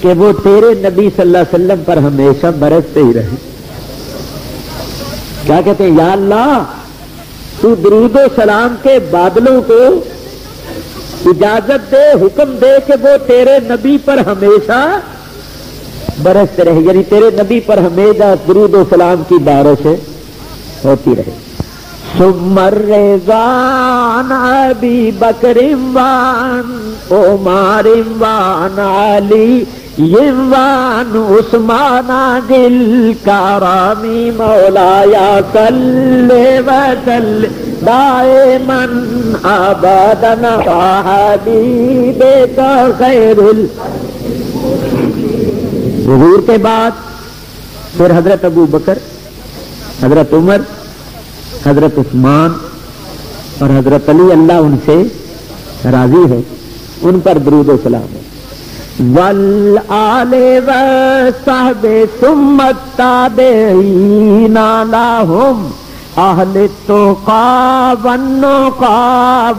کہ وہ تیرے نبی صلی اللہ علیہ وسلم پر ہمیشہ برستے ہی رہے. کیا کہتے ہیں؟ یا اللہ تو درود و سلام کے بادلوں کو اجازت دے، حکم دے کہ وہ تیرے نبی پر ہمیشہ برستے رہے، یعنی تیرے نبی پر ہمیشہ درود و سلام کی بارش ہوتی رہے. ثم الرضوان ابی بکر وان عمر وان علی وان عثمان دل کرامی مولایا صلی وسلم دائما ابدا حبیبک خیر. حضور کے بعد پھر حضرت ابو بکر، حضرت عمر، حضرت عثمان اور حضرت علی، اللہ ان سے راضی ہے، ان پر درود و سلام ہے. والآل وصحب ثم التابعین لهم اہل التقى والنقى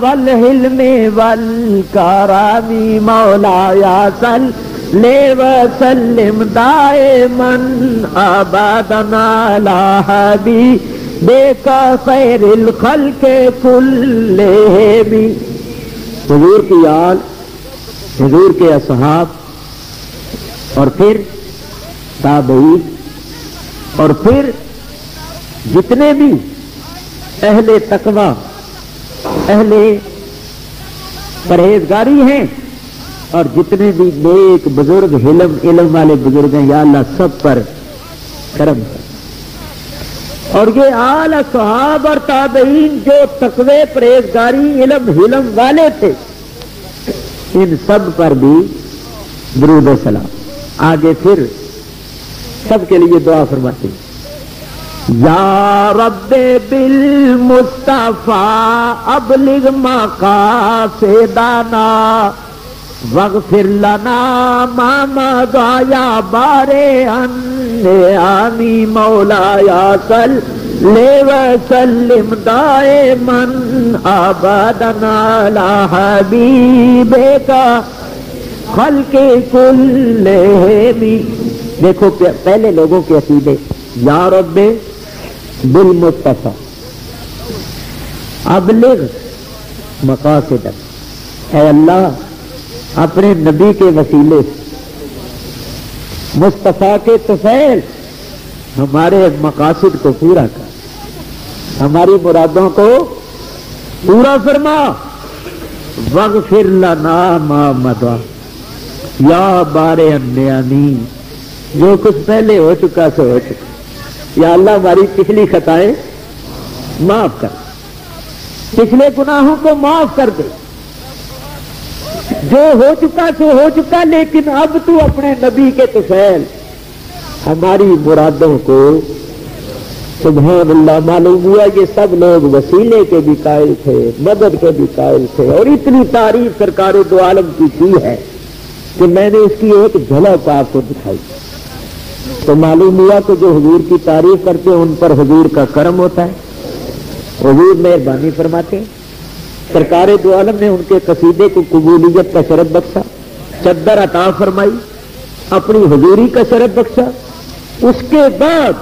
والحلم والکرم مولاي صل وسلم دائما ابدا على حبیبک خیر الخلق کلہم. حضور کی آل، حضور کے اصحاب اور پھر تابعین اور پھر جتنے بھی اہل تقوی، اہل پرہیزگاری ہیں اور جتنے بھی نیک بزرگ علم والے بزرگ ہیں، یا اللہ سب پر کرم کر. اور یہ آل اصحاب اور تابعین جو تقوی، پرہیزگاری، علم والے تھے، ان سب پر بھی درود و سلام. آگے پھر سب کے لیے دعا فرماتے ہیں. یا رب بالمصطفیٰ ابلغ مقاصدنا واغفر لنا ما مضى یا بارئ النعم مولایا صلی وسلم دائما ابدا علی حبیبک خلق کلہم. دیکھو پہلے لوگوں کے عقیدے. یا رب بالمصطفیٰ ابلغ مقاصدنا، اے اللہ اپنے نبی کے وسیلے سے، مصطفیٰ کے طفیل ہمارے مقاصد کو پورا کر، ہماری مرادوں کو پورا فرما. واغفر لنا ما مضى یا بارئ النعم، جو کچھ پہلے ہو چکا سو ہو چکا. یا اللہ ہماری پچھلی خطائیں معاف کر، پچھلے گناہوں کو معاف کر دے. جو ہو چکا سو ہو چکا، لیکن اب تو اپنے نبی کے طفیل ہماری مرادوں کو. سبحان اللہ. معلوم ہوا یہ سب لوگ وسیلے کے بھی قائل تھے، مدد کے بھی قائل تھے، اور اتنی تعریف سرکار دو عالم کی ہے کہ میں نے اس کی ایک جھلک آپ کو دکھائی. تو معلوم ہوا کہ جو حضور کی تعریف کرتے ہیں ان پر حضور کا کرم ہوتا ہے، حضور مہربانی فرماتے ہیں. سرکار دو عالم نے ان کے قصیدے کو قبولیت کا شرط بخشا، چادر عطا فرمائی، اپنی حضوری کا شرط بخشا. اس کے بعد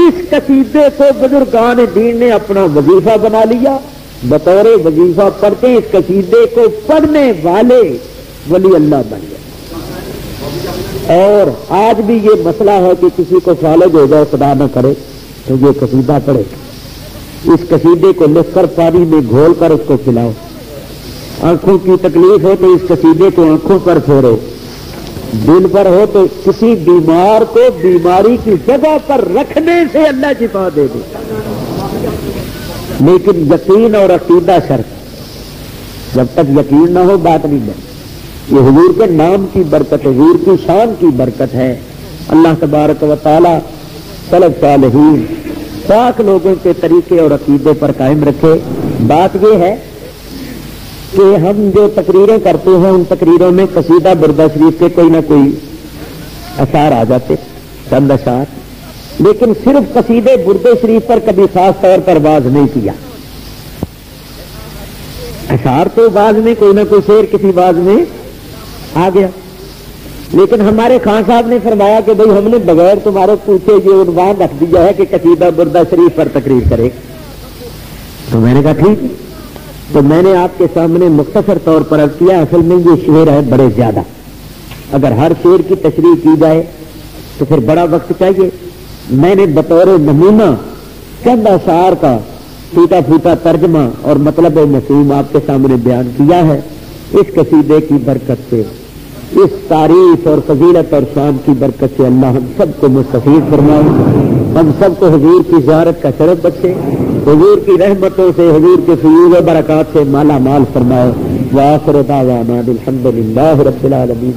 اس قصیدے کو بزرگان دین نے اپنا وظیفہ بنا لیا، بطور وظیفہ پڑھتے ہیں. اس قصیدے کو پڑھنے والے ولی اللہ بن گئے. اور آج بھی یہ مسئلہ ہے کہ کسی کو فالج ہو جائے، خدا نہ کرے، تو یہ قصیدہ پڑھے. اس قصیدے کو لکھ کر پانی میں گھول کر اس کو پلاؤ. آنکھوں کی تکلیف ہے تو اس قصیدے کو آنکھوں پر پھیرو. دل پر ہو تو کسی بیمار کو بیماری کی جگہ پر رکھنے سے اللہ شفا دے دے، لیکن یقین اور عقیدہ شرط، جب تک یقین نہ ہو بات نہیں بنے۔ یہ حضور کے نام کی برکت ہے، حضور کی شان کی برکت ہے۔ اللہ تبارک و تعالی سلف صالحین پاک لوگوں کے طریقے اور عقیدے پر قائم رکھے۔ بات یہ ہے کہ ہم جو تقریریں کرتے ہیں ان تقریروں میں قصیدہ بردہ شریف کے کوئی نہ کوئی اشعار آ جاتے، چند اشعار، لیکن صرف قصیدے بردے شریف پر کبھی خاص طور پر واز نہیں کیا۔ اشعار تو واز میں کوئی نہ کوئی شعر کسی واز میں آ گیا، لیکن ہمارے خان صاحب نے فرمایا کہ بھئی ہم نے بغیر تمہارے پوچھے یہ عنوان رکھ دیا ہے کہ قصیدہ بردہ شریف پر تقریر کرے، تو میں نے کہا ٹھیک ہے۔ تو میں نے آپ کے سامنے مختصر طور پر عرض کیا، اصل میں یہ شعر ہے بڑے زیادہ، اگر ہر شعر کی تشریح کی جائے تو پھر بڑا وقت چاہیے۔ میں نے بطور نمونہ چند اشعار کا ٹوٹا پھوٹا ترجمہ اور مطلب مفہوم آپ کے سامنے بیان کیا ہے۔ اس قصیدے کی برکت سے، اس تعریف اور فضیلت اور شان کی برکت سے اللہ ہم سب کو مستفید فرمائے، ہم سب کو حضور کی زیارت کا شرف بخشے، حضور کی رحمتوں سے، حضور کے فیوض و برکات سے مالا مال فرمائے۔ وآخر دعوانا الحمد للہ رب العالمین۔